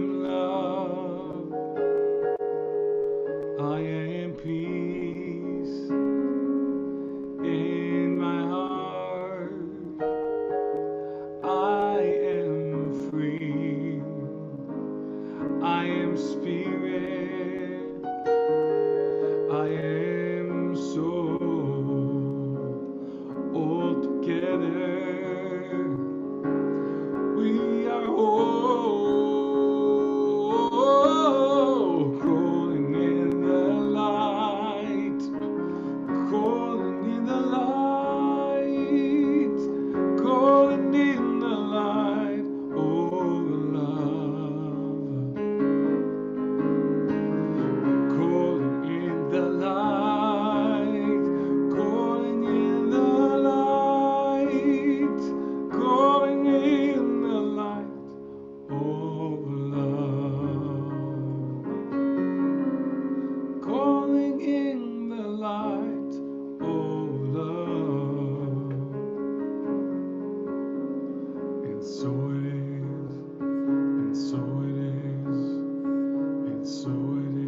am love. I am peace in my heart. I am free. I am spirit. I am soul. All together we are whole. Crawling in the light. Crawling in the light. Crawling in the light. Oh, love. Calling in the light, calling in the light, calling in the light of love, calling in the light of love, and so it is, and so it is, and so it is.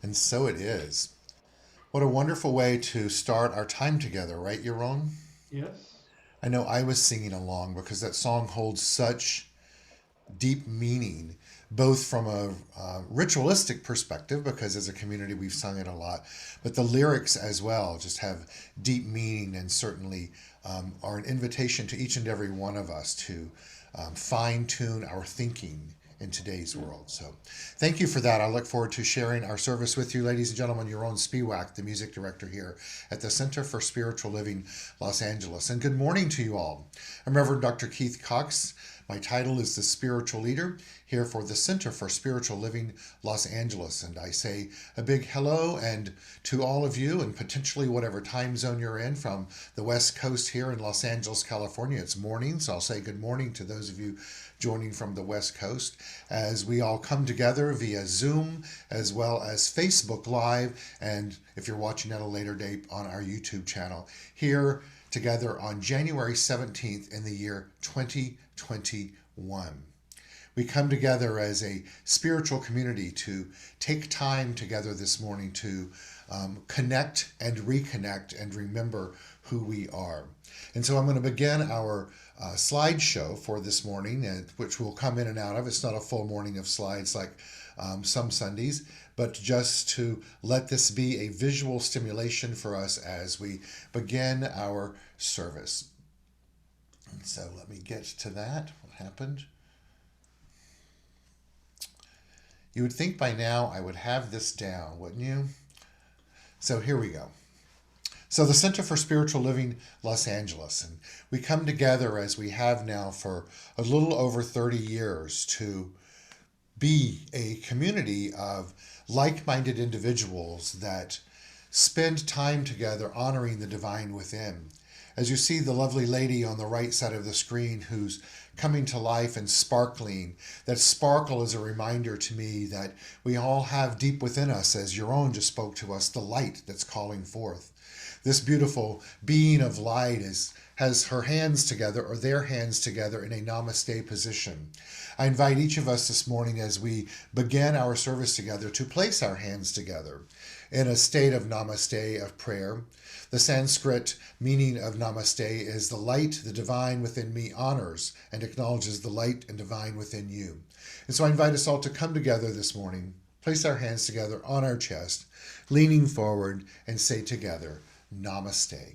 And so it is. What a wonderful way to start our time together, right, Yaron? Yes. I know I was singing along because that song holds such deep meaning, both from a ritualistic perspective, because as a community we've sung it a lot, but the lyrics as well just have deep meaning and certainly are an invitation to each and every one of us to fine tune our thinking in today's world. So thank you for that. I look forward to sharing our service with you, ladies and gentlemen. Yaron Spiwak, the music director here at the Center for Spiritual Living, Los Angeles. And good morning to you all. I'm Reverend Dr. Keith Cox. My title is the Spiritual Leader here for the Center for Spiritual Living, Los Angeles. And I say a big hello and to all of you, and potentially whatever time zone you're in from the West Coast here in Los Angeles, California. It's morning, so I'll say good morning to those of you joining from the West Coast as we all come together via Zoom as well as Facebook Live, and if you're watching at a later date on our YouTube channel, here together on January 17th in the year 2021. We come together as a spiritual community to take time together this morning to connect and reconnect and remember who we are. And so I'm going to begin our slideshow for this morning, which we'll come in and out of. It's not a full morning of slides like some Sundays, but just to let this be a visual stimulation for us as we begin our service. And so let me get to that. What happened? You would think by now I would have this down, wouldn't you? So here we go. So the Center for Spiritual Living, Los Angeles, and we come together as we have now for a little over 30 years to be a community of like-minded individuals that spend time together honoring the divine within. As you see the lovely lady on the right side of the screen who's coming to life and sparkling, that sparkle is a reminder to me that we all have deep within us, as Yaron just spoke to us, the light that's calling forth. This beautiful being of light has her hands together, or their hands together, in a namaste position. I invite each of us this morning as we begin our service together to place our hands together in a state of namaste, of prayer. The Sanskrit meaning of namaste is the light, the divine within me honors and acknowledges the light and divine within you. And so I invite us all to come together this morning, place our hands together on our chest, leaning forward, and say together, Namaste.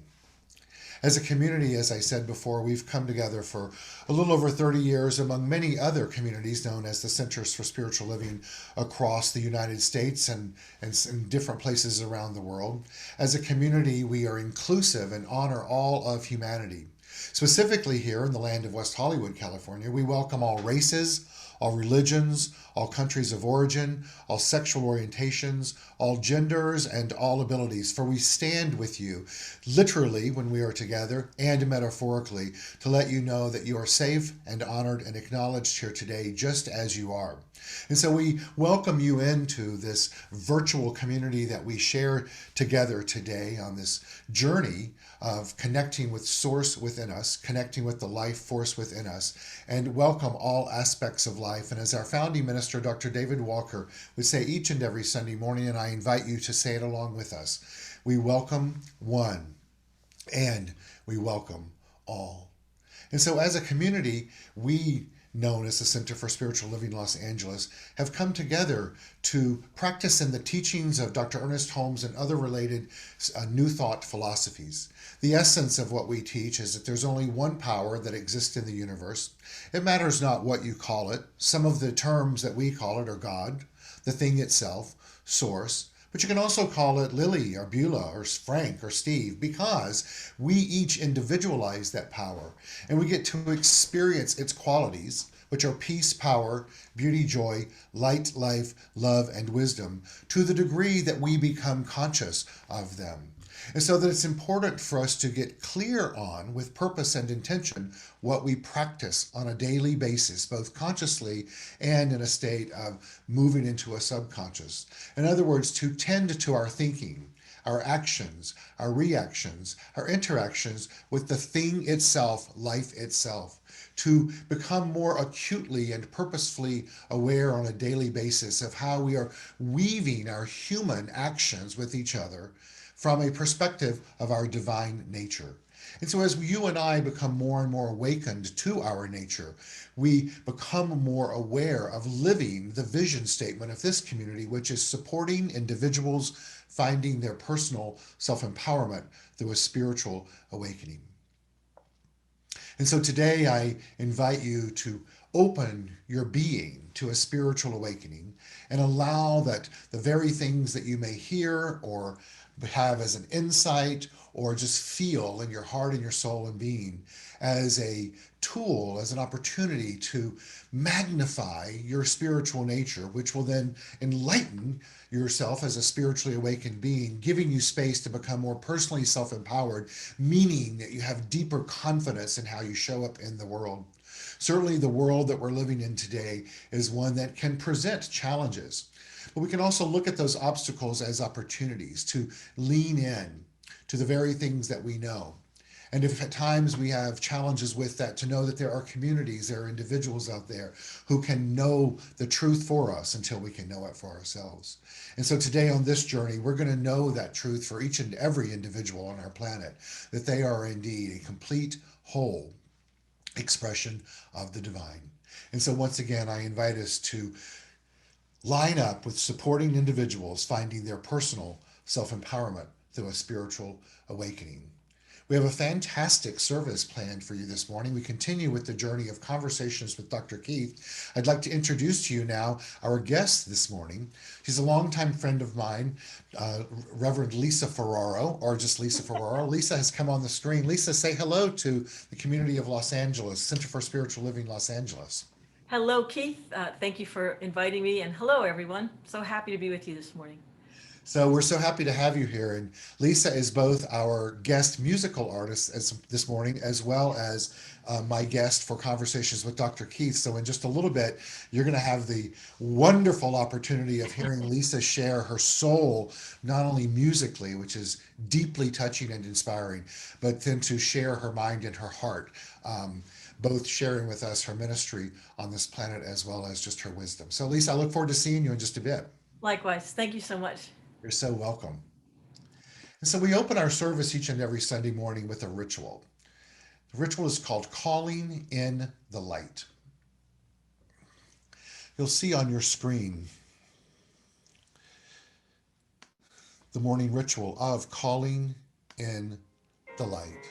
As a community, as I said before, we've come together for a little over 30 years among many other communities known as the Centers for Spiritual Living across the United States and in different places around the world. As a community, we are inclusive and honor all of humanity. Specifically here in the land of West Hollywood, California, we welcome all races, all religions, all countries of origin, all sexual orientations, all genders, and all abilities. For we stand with you, literally when we are together, and metaphorically, to let you know that you are safe and honored and acknowledged here today just as you are. And so we welcome you into this virtual community that we share together today on this journey of connecting with Source within us, connecting with the life force within us, and welcome all aspects of life. And as our founding minister, Dr. David Walker, would say each and every Sunday morning, and I invite you to say it along with us, we welcome one and we welcome all. And so as a community, we known as the Center for Spiritual Living Los Angeles, have come together to practice in the teachings of Dr. Ernest Holmes and other related New Thought philosophies. The essence of what we teach is that there's only one power that exists in the universe. It matters not what you call it. Some of the terms that we call it are God, the thing itself, Source, but you can also call it Lily or Beulah or Frank or Steve, because we each individualize that power and we get to experience its qualities, which are peace, power, beauty, joy, light, life, love, and wisdom, to the degree that we become conscious of them. And so that it's important for us to get clear on, with purpose and intention, what we practice on a daily basis, both consciously and in a state of moving into a subconscious. In other words, to tend to our thinking, our actions, our reactions, our interactions with the thing itself, life itself, to become more acutely and purposefully aware on a daily basis of how we are weaving our human actions with each other from a perspective of our divine nature. And so as you and I become more and more awakened to our nature, we become more aware of living the vision statement of this community, which is supporting individuals finding their personal self-empowerment through a spiritual awakening. And so today I invite you to open your being to a spiritual awakening and allow that the very things that you may hear or have as an insight or just feel in your heart and your soul and being as a tool, as an opportunity to magnify your spiritual nature, which will then enlighten yourself as a spiritually awakened being, giving you space to become more personally self-empowered, meaning that you have deeper confidence in how you show up in the world. Certainly the world that we're living in today is one that can present challenges. But we can also look at those obstacles as opportunities to lean in to the very things that we know. And if at times we have challenges with that, to know that there are communities, there are individuals out there who can know the truth for us until we can know it for ourselves. And so today on this journey, we're going to know that truth for each and every individual on our planet, that they are indeed a complete, whole expression of the divine. And so once again, I invite us to line up with supporting individuals finding their personal self-empowerment through a spiritual awakening. We have a fantastic service planned for you this morning. We continue with the journey of conversations with Dr. Keith. I'd like to introduce to you now our guest this morning. She's a longtime friend of mine, Reverend Lisa Ferraro, or just Lisa Ferraro. Lisa has come on the screen. Lisa, say hello to the community of Los Angeles, Center for Spiritual Living Los Angeles. Hello, Keith. Thank you for inviting me. And hello, everyone. So happy to be with you this morning. So we're so happy to have you here. And Lisa is both our guest musical artist this morning, as well as my guest for Conversations with Dr. Keith. So in just a little bit, you're going to have the wonderful opportunity of hearing Lisa share her soul, not only musically, which is deeply touching and inspiring, but then to share her mind and her heart. Both sharing with us her ministry on this planet as well as just her wisdom. So Lisa, I look forward to seeing you in just a bit. Likewise. Thank you so much. You're so welcome. And so we open our service each and every Sunday morning with a ritual. The ritual is called Calling in the Light. You'll see on your screen the morning ritual of calling in the light.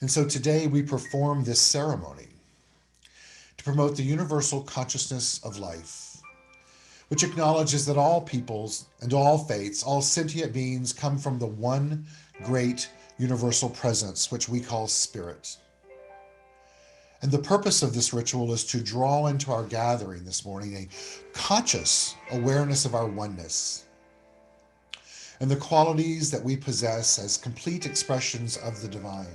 And so today we perform this ceremony to promote the universal consciousness of life, which acknowledges that all peoples and all faiths, all sentient beings come from the one great universal presence, which we call spirit. And the purpose of this ritual is to draw into our gathering this morning a conscious awareness of our oneness and the qualities that we possess as complete expressions of the divine.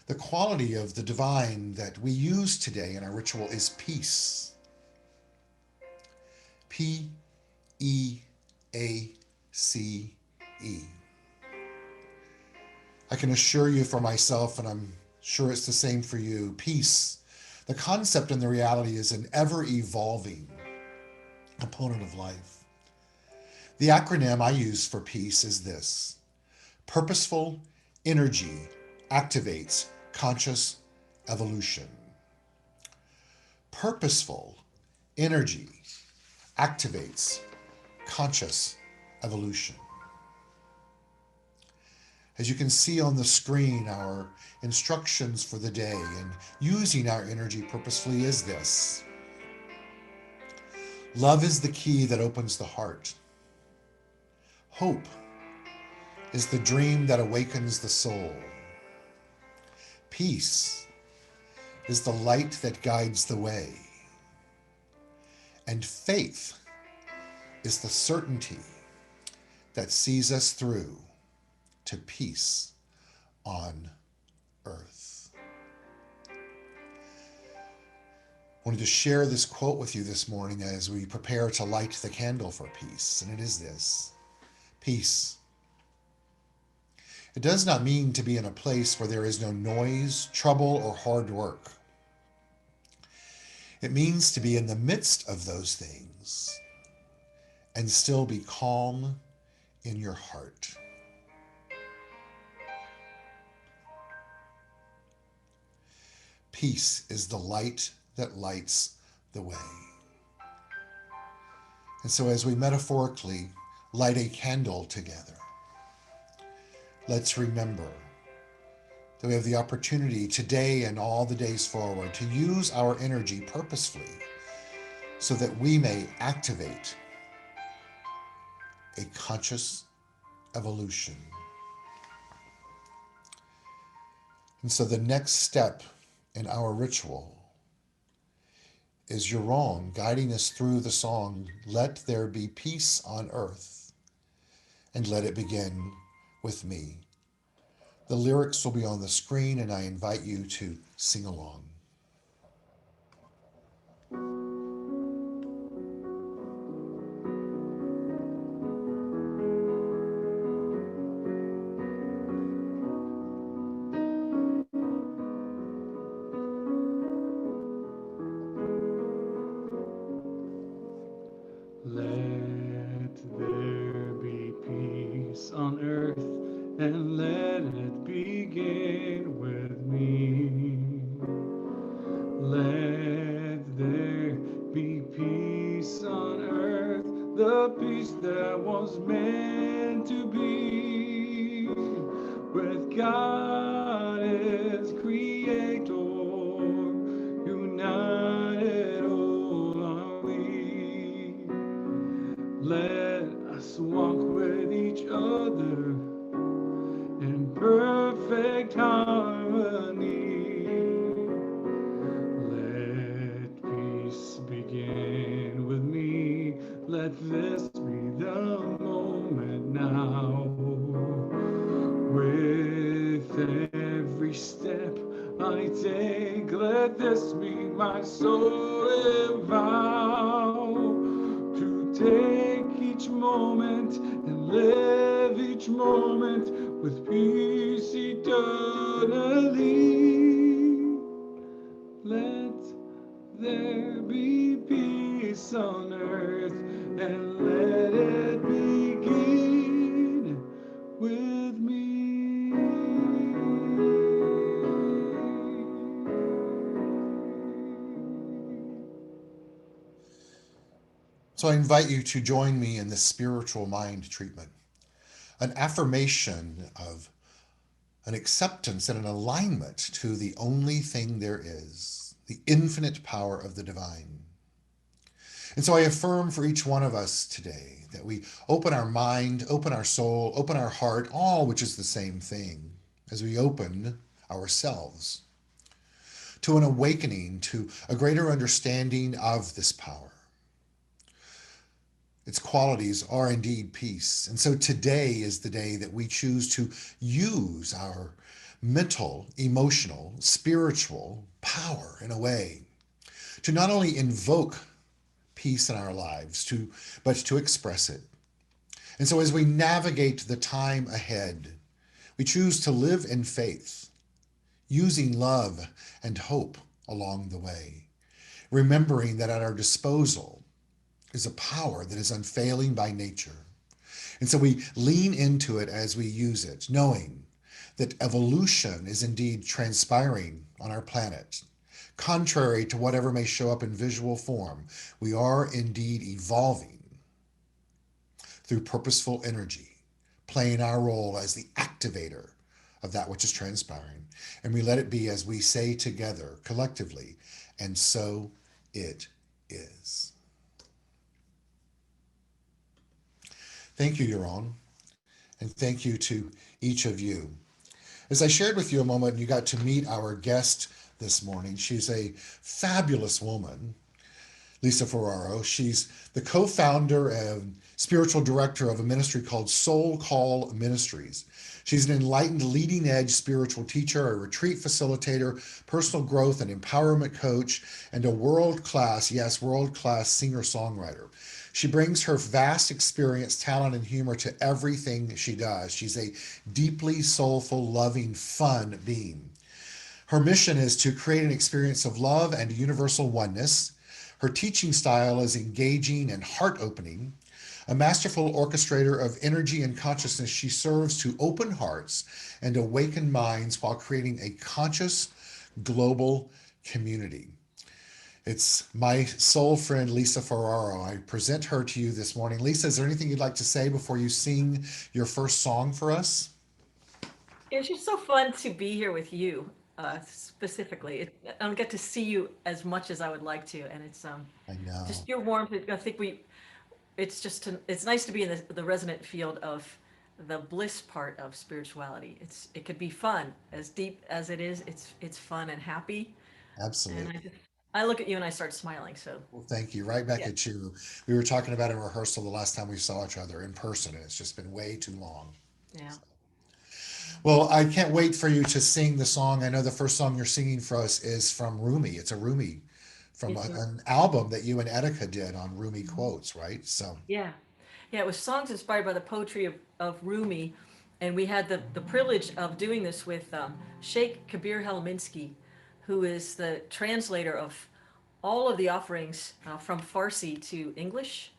The quality of the divine that we use today in our ritual is peace. P-E-A-C-E. I can assure you for myself, and I'm sure it's the same for you, peace, the concept and the reality, is an ever-evolving component of life. The acronym I use for peace is this: purposeful energy activates conscious evolution. Purposeful energy activates conscious evolution. As you can see on the screen, our instructions for the day and using our energy purposefully is this: love is the key that opens the heart. Hope is the dream that awakens the soul. Peace is the light that guides the way. And faith is the certainty that sees us through to peace on earth. I wanted to share this quote with you this morning as we prepare to light the candle for peace, and it is this: peace. It does not mean to be in a place where there is no noise, trouble, or hard work. It means to be in the midst of those things and still be calm in your heart. Peace is the light that lights the way. And so as we metaphorically light a candle together, let's remember that we have the opportunity today and all the days forward to use our energy purposefully so that we may activate a conscious evolution. And so the next step in our ritual is Yaron guiding us through the song, "Let There Be Peace on Earth, and Let It Begin with Me." The lyrics will be on the screen, and I invite you to sing along. Let there be peace on earth, and let it begin with me. Let there be peace on earth, the peace that was meant to be, with God as creator, united all are we. Let us walk with each other in perfect harmony. Let peace begin with me. Let this be the moment now. With every step I take, let this be my solemn vow, to take each moment and live each moment with peace eternally. Let there be peace on earth, and let it begin with me. So I invite you to join me in this spiritual mind treatment, an affirmation of an acceptance and an alignment to the only thing there is, the infinite power of the divine. And so I affirm for each one of us today that we open our mind, open our soul, open our heart, all which is the same thing, as we open ourselves to an awakening, to a greater understanding of this power. Its qualities are indeed peace. And so today is the day that we choose to use our mental, emotional, spiritual power in a way to not only invoke peace in our lives, but to express it. And so as we navigate the time ahead, we choose to live in faith, using love and hope along the way, remembering that at our disposal is a power that is unfailing by nature. And so we lean into it as we use it, knowing that evolution is indeed transpiring on our planet. Contrary to whatever may show up in visual form, we are indeed evolving through purposeful energy, playing our role as the activator of that which is transpiring. And we let it be as we say together, collectively, and so it is. Thank you, Yaron, and thank you to each of you. As I shared with you a moment, you got to meet our guest this morning. She's a fabulous woman, Lisa Ferraro. She's the co-founder and spiritual director of a ministry called Soul Call Ministries. She's an enlightened, leading-edge spiritual teacher, a retreat facilitator, personal growth and empowerment coach, and a world-class, yes, world-class singer-songwriter. She brings her vast experience, talent, and humor to everything she does. She's a deeply soulful, loving, fun being. Her mission is to create an experience of love and universal oneness. Her teaching style is engaging and heart-opening. A masterful orchestrator of energy and consciousness, she serves to open hearts and awaken minds while creating a conscious global community. It's my soul friend, Lisa Ferraro. I present her to you this morning. Lisa, is there anything you'd like to say before you sing your first song for us? It's just so fun to be here with you, specifically. I don't get to see you as much as I would like to, and it's I know. just your warmth. I think it's nice to be in the resonant field of the bliss part of spirituality. It could be fun, as deep as it is. It's fun and happy, and Absolutely. I look at you and I start smiling. So Well, thank you. Right back yeah, at you. We were talking about in rehearsal the last time we saw each other in person, and it's just been way too long. yeah. Well, I can't wait for you to sing the song. I know the first song you're singing for us is from Rumi. It's a Rumi from It is. an album that you and Etika did on Rumi quotes, right? So, Yeah. Yeah, it was songs inspired by the poetry of Rumi. And we had the privilege of doing this with Sheikh Kabir Helminski, who is the translator of all of the offerings from Farsi to English.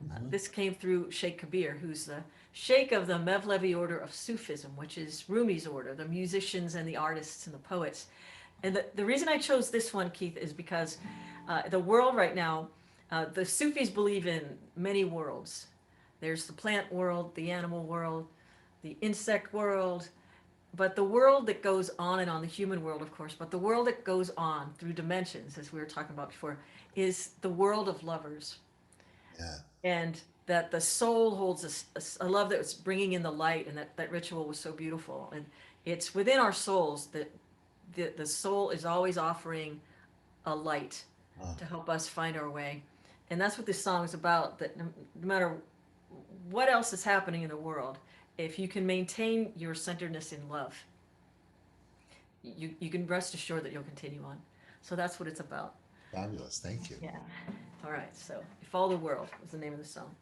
mhm. This came through Sheikh Kabir, who's the Sheikh of the Mevlevi order of Sufism, which is Rumi's order, the musicians and the artists and the poets. And the reason I chose this one, Keith, is because the world right now, the Sufis believe in many worlds. There's the plant world, the animal world, the insect world, but the world that goes on and on, the human world, of course, but the world that goes on through dimensions, as we were talking about before, is the world of lovers. Yeah, And that the soul holds a love that was bringing in the light, and that ritual was so beautiful. And it's within our souls that the soul is always offering a light uh, to help us find our way. And that's what this song is about, that no matter what else is happening in the world, if you can maintain your centeredness in love, you can rest assured that you'll continue on. So that's what it's about. fabulous. Thank you. Yeah. All right. So, If All the World is the name of the song.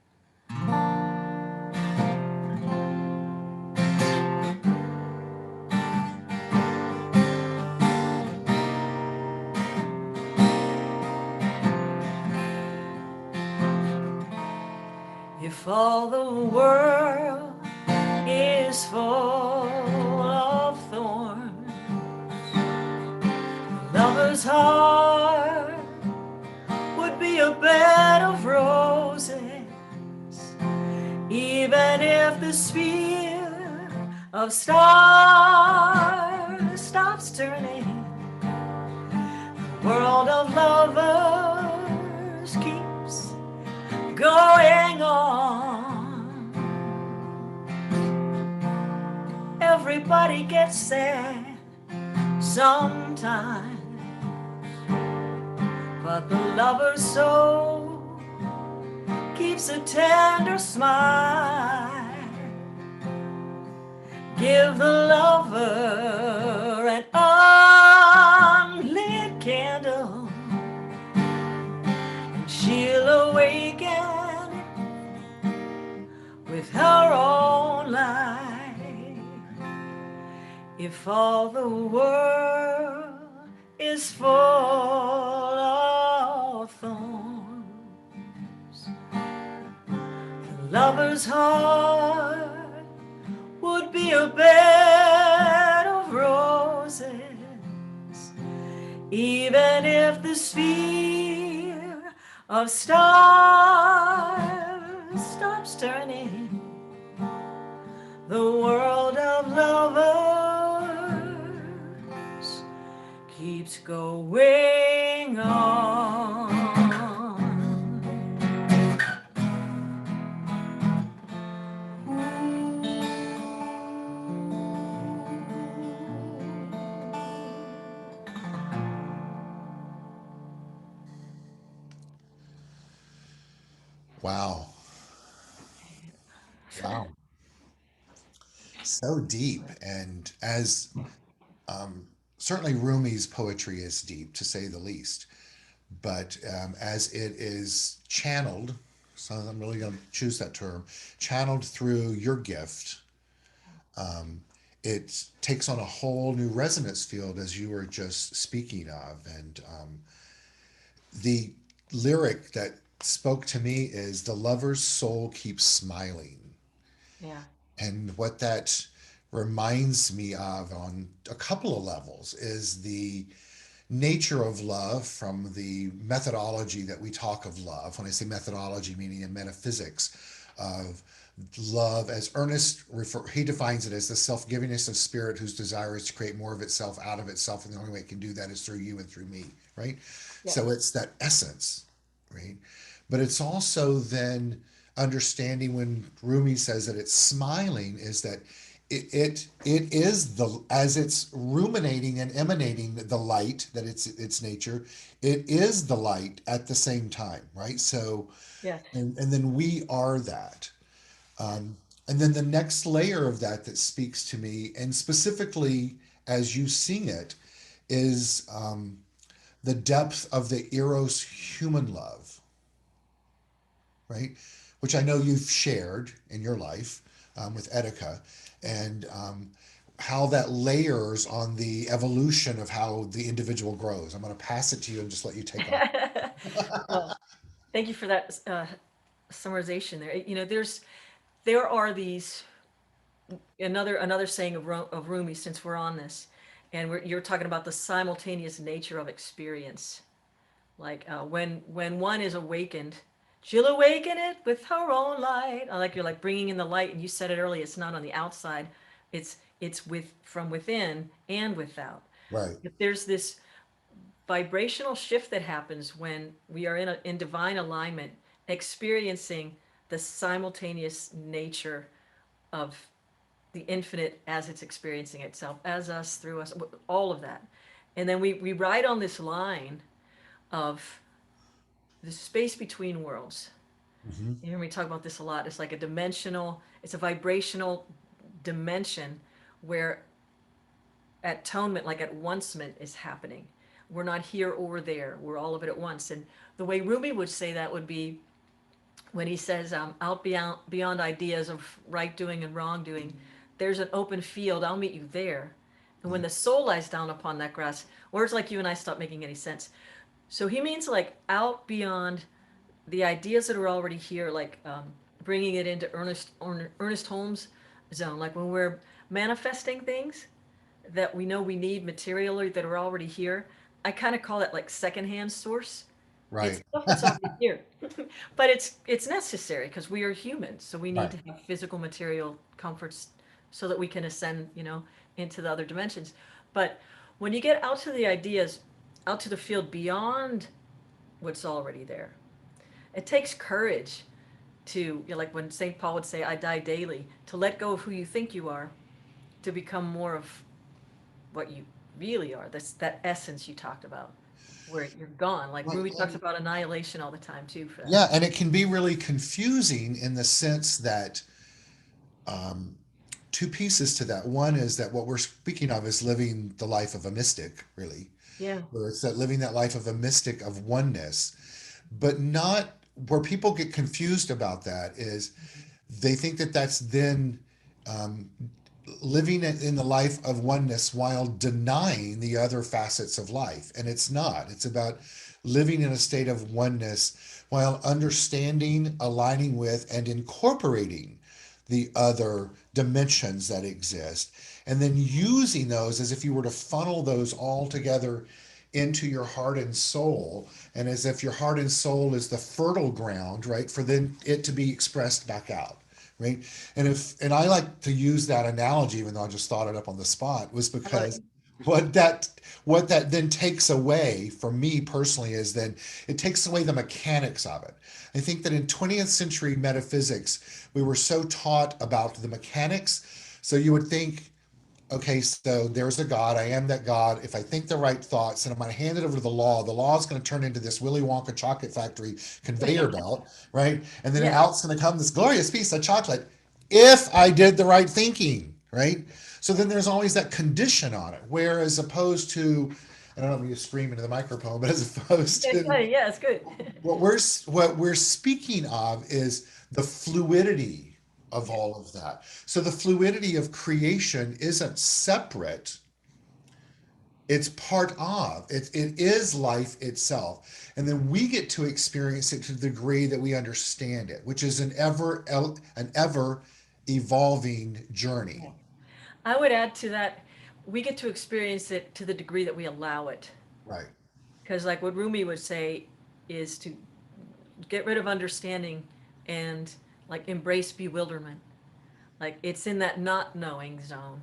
If all the world is full of thorns, the lover's heart would be a bed of roses. Even if the sphere of stars stops turning, the world of lovers keeps going on. Everybody gets sad sometime, but the lover's soul keeps a tender smile. Give the lover an unlit candle, and she'll awaken with her own light. If all the world is full of thorns, the lover's heart would be a bed of roses. Even if the sphere of stars stops turning, the world of lovers keeps going on. Wow. Wow. So deep. And as certainly Rumi's poetry is deep, to say the least. But as it is channeled, so I'm really going to choose that term, channeled through your gift, it takes on a whole new resonance field as you were just speaking of. And the lyric that spoke to me is the lover's soul keeps smiling. Yeah. And what that reminds me of on a couple of levels is the nature of love from the methodology that we talk of love. When I say methodology, meaning in metaphysics of love, as he defines it as the self-givingness of spirit whose desire is to create more of itself out of itself, and the only way it can do that is through you and through me, right? So Yes. it's that essence, right? But it's also then understanding when Rumi says that it's smiling is that it is the as it's ruminating and emanating the light that its nature, it is the light at the same time, right? So Yes. and then we are that. Yes. And then the next layer of that that speaks to me, and specifically as you sing it, is the depth of the eros human love, right? Which I know you've shared in your life with Etika, and how that layers on the evolution of how the individual grows. I'm going to pass it to you and just let you take off. Well, thank you for that summarization there. You know, there are these another saying of Rumi, since we're on this, and you're talking about the simultaneous nature of experience. Like when one is awakened, she'll awaken it with her own light. I like you're like bringing in the light, and you said it earlier. It's not on the outside; it's with from within and without. Right, If there's this vibrational shift that happens when we are in divine alignment, experiencing the simultaneous nature of the infinite as it's experiencing itself, as us, through us, all of that. And then we ride on this line of the space between worlds. mm-hmm. You hear me talk about this a lot. It's like a dimensional, it's a vibrational dimension where atonement, like at oncement, is happening. We're not here or there. We're all of it at once. And the way Rumi would say that would be when he says, out beyond ideas of right doing and wrong doing, there's an open field. I'll meet you there. And when the soul lies down upon that grass, words like you and I stop making any sense. So he means like out beyond the ideas that are already here, like bringing it into Ernest Holmes' zone. Like when we're manifesting things that we know we need materially that are already here, I kind of call that like secondhand source. It's Right, stuff that's already here, but it's necessary because we are humans, so we need right, to have physical material comforts so that we can ascend, into the other dimensions. But when you get out to the ideas, out to the field beyond what's already there, It takes courage to, like when St. Paul would say, I die daily, to let go of who you think you are, to become more of what you really are. That's that essence you talked about, where you're gone. Like Right. Rumi talks about annihilation all the time too for that. Yeah, and it can be really confusing in the sense that two pieces to that. One is that what we're speaking of is living the life of a mystic, really, Yeah. where it's that living that life of a mystic of oneness, but not where people get confused about that is they think that that's then living in the life of oneness while denying the other facets of life. And it's not. It's about living in a state of oneness while understanding, aligning with, and incorporating the other dimensions that exist. And then using those as if you were to funnel those all together into your heart and soul, and as if your heart and soul is the fertile ground, right, for then it to be expressed back out, right? And I like to use that analogy, even though I just thought it up on the spot, was I love it. because what that what that then takes away from me personally is then it takes away the mechanics of it. I think that in 20th century metaphysics we were so taught about the mechanics, so you would think, okay, so there's a God. I am that God. If I think the right thoughts and I'm going to hand it over to the law is going to turn into this Willy Wonka chocolate factory conveyor belt, right? And then Yeah. out's going to come this glorious piece of chocolate if I did the right thinking, right? So then there's always that condition on it. Whereas opposed to, I don't know if you scream into the microphone, but as opposed Yeah, to yeah, it's good. what we're speaking of is the fluidity of Yeah. all of that. So the fluidity of creation isn't separate, it's part of it. It is life itself, and then we get to experience it to the degree that we understand it, which is an ever evolving journey. Yeah. I would add to that, we get to experience it to the degree that we allow it. Right. Because, like what Rumi would say, is to get rid of understanding and like embrace bewilderment. Like it's in that not knowing zone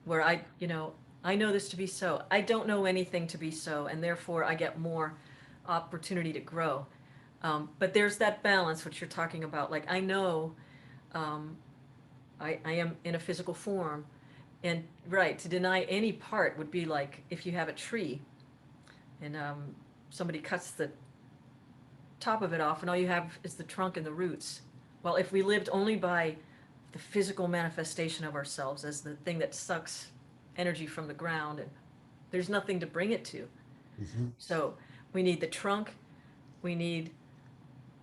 where I know this to be so. I don't know anything to be so, and therefore I get more opportunity to grow. But there's that balance, which you're talking about. Like I know um, I am in a physical form, and right, to deny any part would be like if you have a tree and somebody cuts the top of it off, and all you have is the trunk and the roots. Well, if we lived only by the physical manifestation of ourselves as the thing that sucks energy from the ground, and there's nothing to bring it to. Hmm. So we need the trunk, we need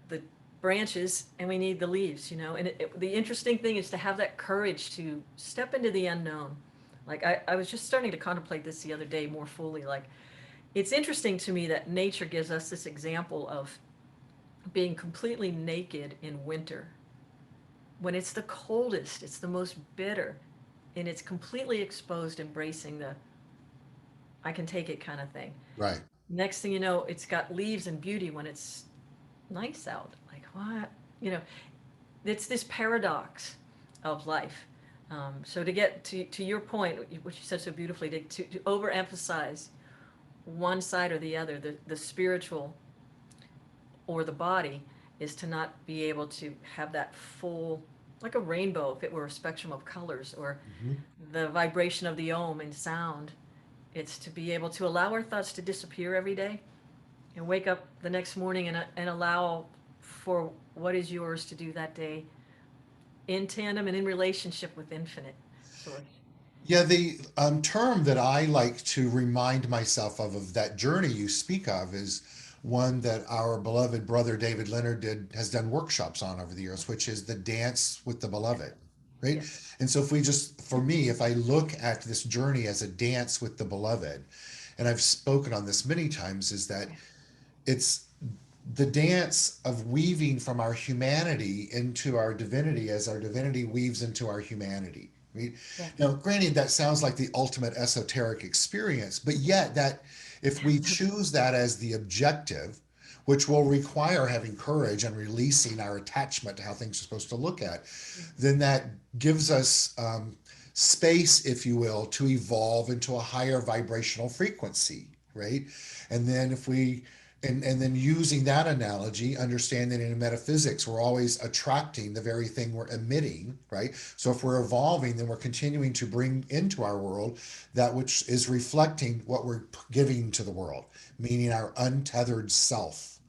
the branches, and we need the leaves, And the interesting thing is to have that courage to step into the unknown. Like I was just starting to contemplate this the other day more fully. Like it's interesting to me that nature gives us this example of being completely naked in winter. When it's the coldest, it's the most bitter, and it's completely exposed, embracing the I can take it kind of thing. Right. Next thing you know, it's got leaves and beauty when it's nice out. Like, what? You know, it's this paradox of life. So to get to your point, which you said so beautifully, to overemphasize one side or the other, the spiritual or the body, is to not be able to have that full, like a rainbow, if it were a spectrum of colors, or Hmm. the vibration of the Om in sound. It's to be able to allow our thoughts to disappear every day and wake up the next morning and allow for what is yours to do that day in tandem and in relationship with infinite source. Yeah, the term that I like to remind myself of that journey you speak of is one that our beloved brother David Leonard has done workshops on over the years, which is the dance with the Yes. beloved, right? Yes. And so if we just, for me, if I look at this journey as a dance with the beloved, and I've spoken on this many times, is that Yeah. it's the dance of weaving from our humanity into our divinity as our divinity weaves into our humanity. Right? Yeah. Now, granted, that sounds like the ultimate esoteric experience, but yet that if we choose that as the objective, which will require having courage and releasing our attachment to how things are supposed to look at, then that gives us space, if you will, to evolve into a higher vibrational frequency, right? And then if we And then using that analogy, understanding in metaphysics, we're always attracting the very thing we're emitting, right? So if we're evolving, then we're continuing to bring into our world that which is reflecting what we're giving to the world, meaning our untethered self,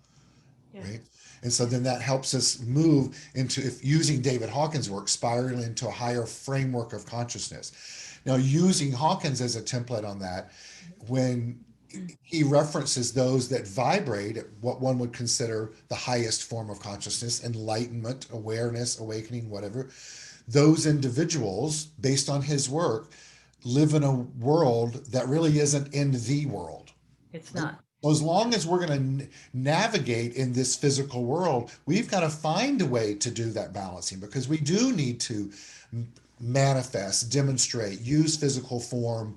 Yeah. right? And so Yeah. then that helps us move into, if using David Hawkins' work, spiraling into a higher framework of consciousness. Now, using Hawkins as a template on that, when he references those that vibrate at what one would consider the highest form of consciousness, enlightenment, awareness, awakening, whatever, those individuals, based on his work, live in a world that really isn't in the world. It's Right? not. So as Yeah. long as we're going to navigate in this physical world, we've got to find a way to do that balancing, because we do need to manifest, demonstrate, use physical form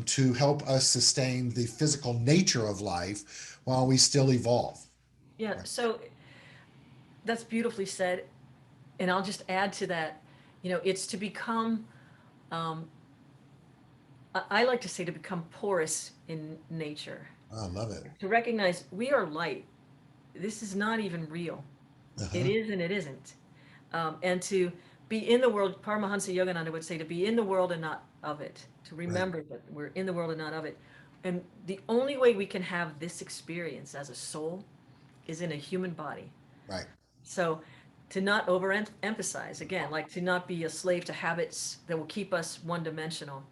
to help us sustain the physical nature of life while we still evolve. Yeah. Right. So that's beautifully said. And I'll just add to that, it's to become, um, I like to say, to become porous in nature, Oh, I love it. to recognize we are light. This is not even real. It Uh-huh. is and it isn't. And to be in the world, Paramahansa Yogananda would say, to be in the world and not of it, to Right. remember that we're in the world and not of it. And the only way we can have this experience as a soul is in a human body. Right. So to not overemphasize, again, like to not be a slave to habits that will keep us one dimensional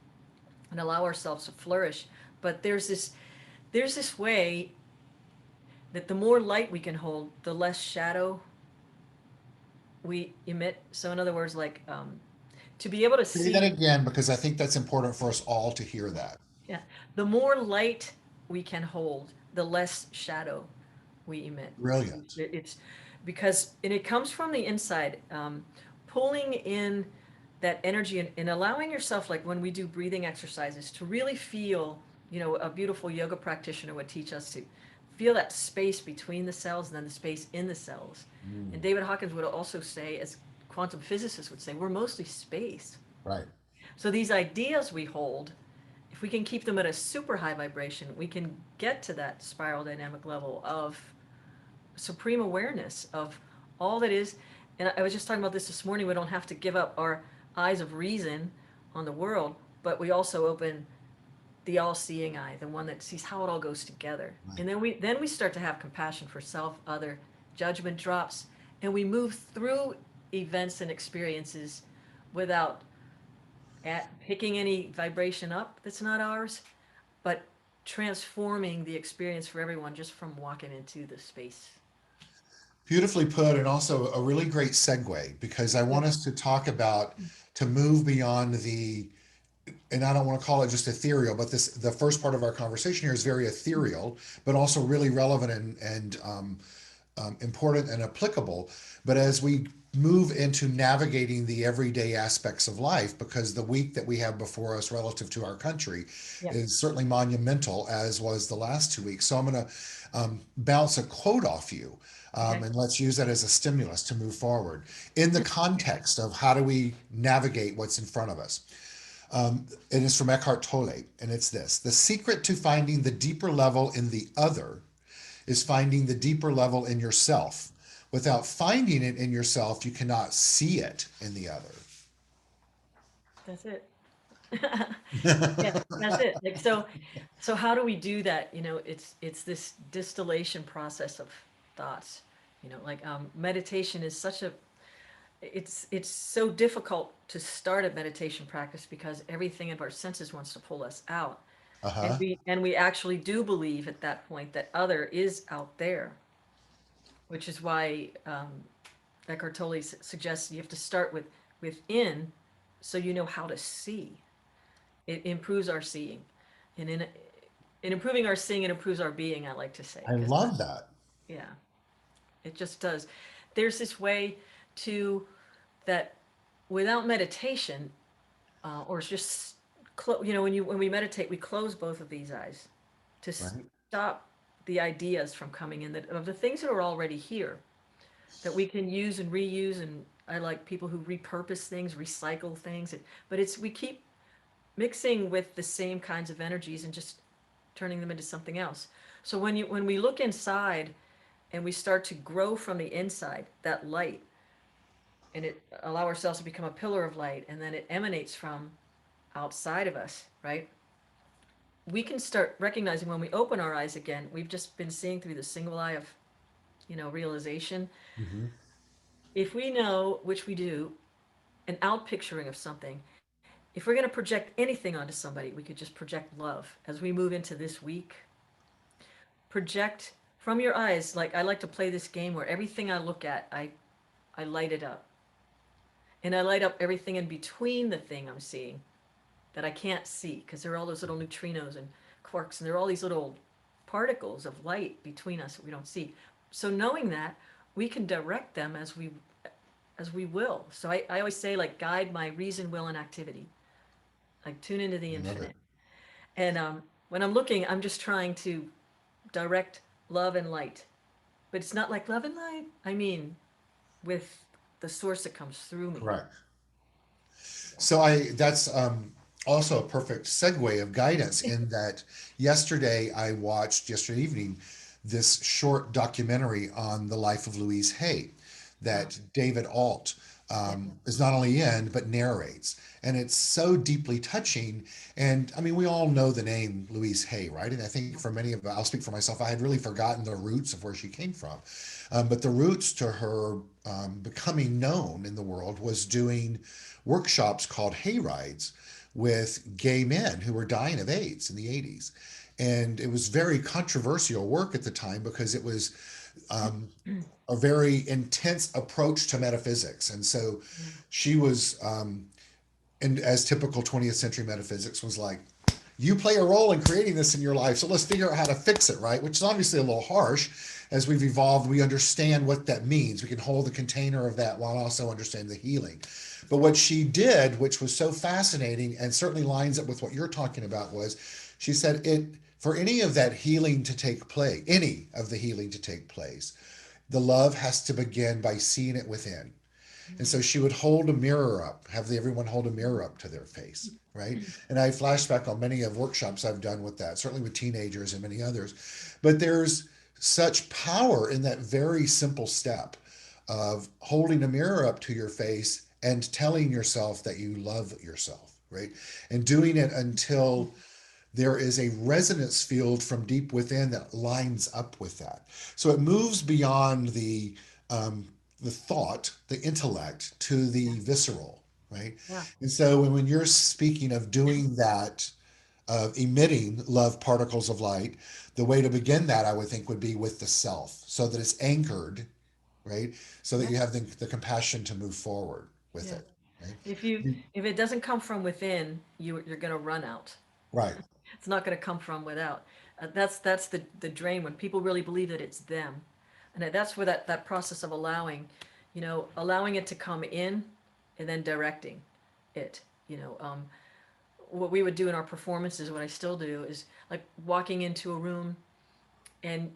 and allow ourselves to flourish. But there's this way that the more light we can hold, the less shadow we emit. So in other words, like to be able to Say that see, again, because I think that's important for us all to hear that. yeah, the more light we can hold, the less shadow we emit. Brilliant. It's because, and it comes from the inside, pulling in that energy and allowing yourself, like when we do breathing exercises, to really feel, a beautiful yoga practitioner would teach us to feel that space between the cells and then the space in the cells. And Mm, David Hawkins would also say, as quantum physicists would say, we're mostly space. right. So these ideas we hold, if we can keep them at a super high vibration, we can get to that spiral dynamic level of supreme awareness of all that is. And I was just talking about this morning. We don't have to give up our eyes of reason on the world, but we also open the all-seeing eye, the one that sees how it all goes together. Right. And then we start to have compassion for self, other, judgment drops, and we move through events and experiences without picking any vibration up that's not ours, but transforming the experience for everyone just from walking into the space. Beautifully put, and also a really great segue, because I Yeah. want us to talk about, to move beyond the, and I don't want to call it just ethereal, but this, the first part of our conversation here is very ethereal, but also really relevant and important and applicable. But as we move into navigating the everyday aspects of life, because the week that we have before us relative to our country Yeah. is certainly monumental, as was the last 2 weeks. So I'm going to bounce a quote off you. Okay. And let's use that as a stimulus to move forward in the context of how do we navigate what's in front of us. And it's from Eckhart Tolle, and it's this: the secret to finding the deeper level in the other is finding the deeper level in yourself. Without finding it in yourself, you cannot see it in the other. That's it. Yeah, that's it. Like so how do we do that? It's this distillation process of thoughts. Like meditation is such a it's so difficult to start a meditation practice because everything of our senses wants to pull us out. And Uh-huh. we actually do believe at that point that other is out there, which is why Eckhart Tolle suggests you have to start within so you know how to see. It improves our seeing. And in improving our seeing, it improves our being, I like to say. I Because love that. yeah, it just does. There's this way to that without meditation, or just, when we meditate, we close both of these eyes to Right. stop the ideas from coming in of the things that are already here that we can use and reuse. And I like people who repurpose things, recycle things. But we keep mixing with the same kinds of energies and just turning them into something else. So when we look inside and we start to grow from the inside, that light, and it allow ourselves to become a pillar of light, and then it emanates from outside of us, right? We can start recognizing when we open our eyes again, we've just been seeing through the single eye of, realization. Hmm. If we know, which we do, an out picturing of something, if we're going to project anything onto somebody, we could just project love. As we move into this week, project from your eyes. Like I like to play this game where everything I look at, I light it up. And I light up everything in between the thing I'm seeing that I can't see because there are all those little neutrinos and quarks, and there are all these little particles of light between us that we don't see. So knowing that, we can direct them as we will. So I always say, like, guide my reason, will, and activity. Like tune into the I love it. infinite. And when I'm looking, I'm just trying to direct love and light. But it's not like love and light. I mean, with the source that comes through me. Correct. So I that's also a perfect segue of guidance in that yesterday evening this short documentary on the life of Louise Hay Oh, that David Alt yeah. is not only in but narrates, and it's so deeply touching. And I mean, we all know the name Louise Hay, right? And I think for many of I'll speak for myself, I had really forgotten the roots of where she came from, but the roots to her becoming known in the world was doing workshops called hay rides with gay men who were dying of AIDS in the 80s. And it was very controversial work at the time because it was a very intense approach to metaphysics. And so Yeah. she was, and as typical 20th century metaphysics was like, you play a role in creating this in your life, so let's figure out how to fix it, right? Which is obviously a little harsh. As we've evolved, we understand what that means. We can hold the container of that while also understanding the healing. But what she did, which was so fascinating and certainly lines up with what you're talking about, was she said it for any of that healing to take place, any of the healing to take place, the love has to begin by seeing it within. And so she would hold a mirror up, have everyone hold a mirror up to their face, right? And I flashback on many of workshops I've done with that, certainly with teenagers and many others. But there's such power in that very simple step of holding a mirror up to your face and telling yourself that you love yourself, right? And doing it until there is a resonance field from deep within that lines up with that. So it moves beyond um, the thought, the intellect, to Yeah. the visceral, right? Yeah. And so when you're speaking of doing that, of emitting love particles of light, the way to begin that I would think would be with the self, so that it's anchored, right? So that Yeah. you have the compassion to move forward with Yeah. it, right? If it doesn't come from within, you're going to run out. Right. It's not going to come from without. That's the drain when people really believe that it's them, and that's where that process of allowing it to come in, and then directing it. You know, what we would do in our performances, what I still do, is like walking into a room, and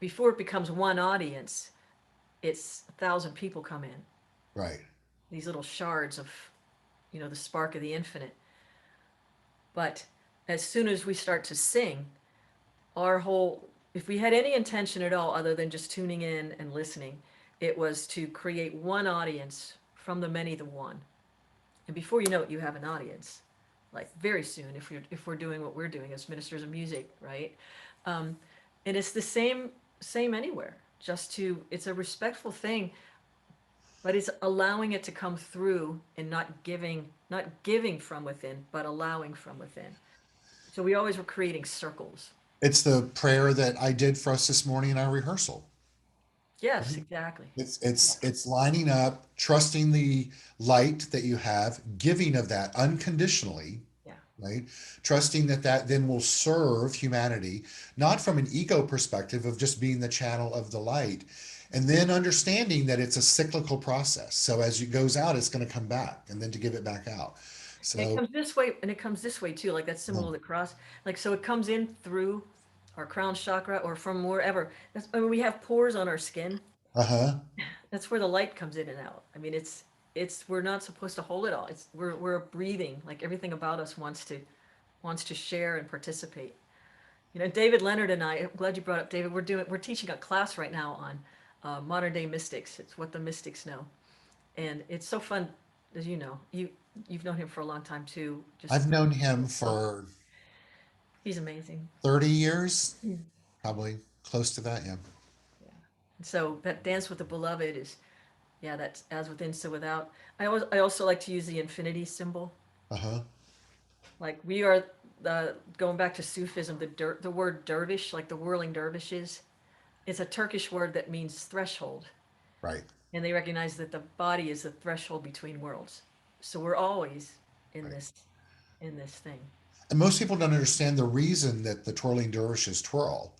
before it becomes one audience, it's 1,000 people come in. Right. These little shards of, the spark of the infinite. But as soon as we start to sing, our whole, if we had any intention at all other than just tuning in and listening, it was to create one audience from the many, the one. And before you know it, you have an audience. Like very soon, if we're doing what we're doing as ministers of music, right? Um, and it's the same anywhere. Just to, it's a respectful thing, but it's allowing it to come through and not giving from within, but allowing from within. So we always were creating circles. It's the prayer that I did for us this morning in our rehearsal. Yes, exactly. It's Yeah, it's it's lining up, trusting the light that you have, giving of that unconditionally, yeah, right? Trusting that that then will serve humanity, not from an ego perspective of just being the channel of the light, and then understanding that it's a cyclical process. So as it goes out, it's going to come back, and then to give it back out. and it So, comes this way, and it comes this way too. Like that's similar to the cross. Like so, it comes in through our crown chakra or from wherever. I mean, we have pores on our skin. uh-huh. That's where the light comes in and out. I mean, it's we're not supposed to hold it all. We're breathing. Like everything about us wants to share and participate. David Leonard and I, I'm glad you brought up David. We're teaching a class right now on modern day mystics. It's what the mystics know, and it's so fun, as you know. You've known him for a long time too. Just I've known him for he's amazing. 30 years, Yeah. probably close to that. Yeah. So that dance with the beloved is, yeah, that's as within, so without. I also like to use the infinity symbol. Uh huh. Like we are the going back to Sufism, the word dervish, like the whirling dervishes, it's a Turkish word that means threshold, Right. and they recognize that the body is the threshold between worlds. So we're always in Right. this thing. And most people don't understand the reason that the twirling dervishes twirl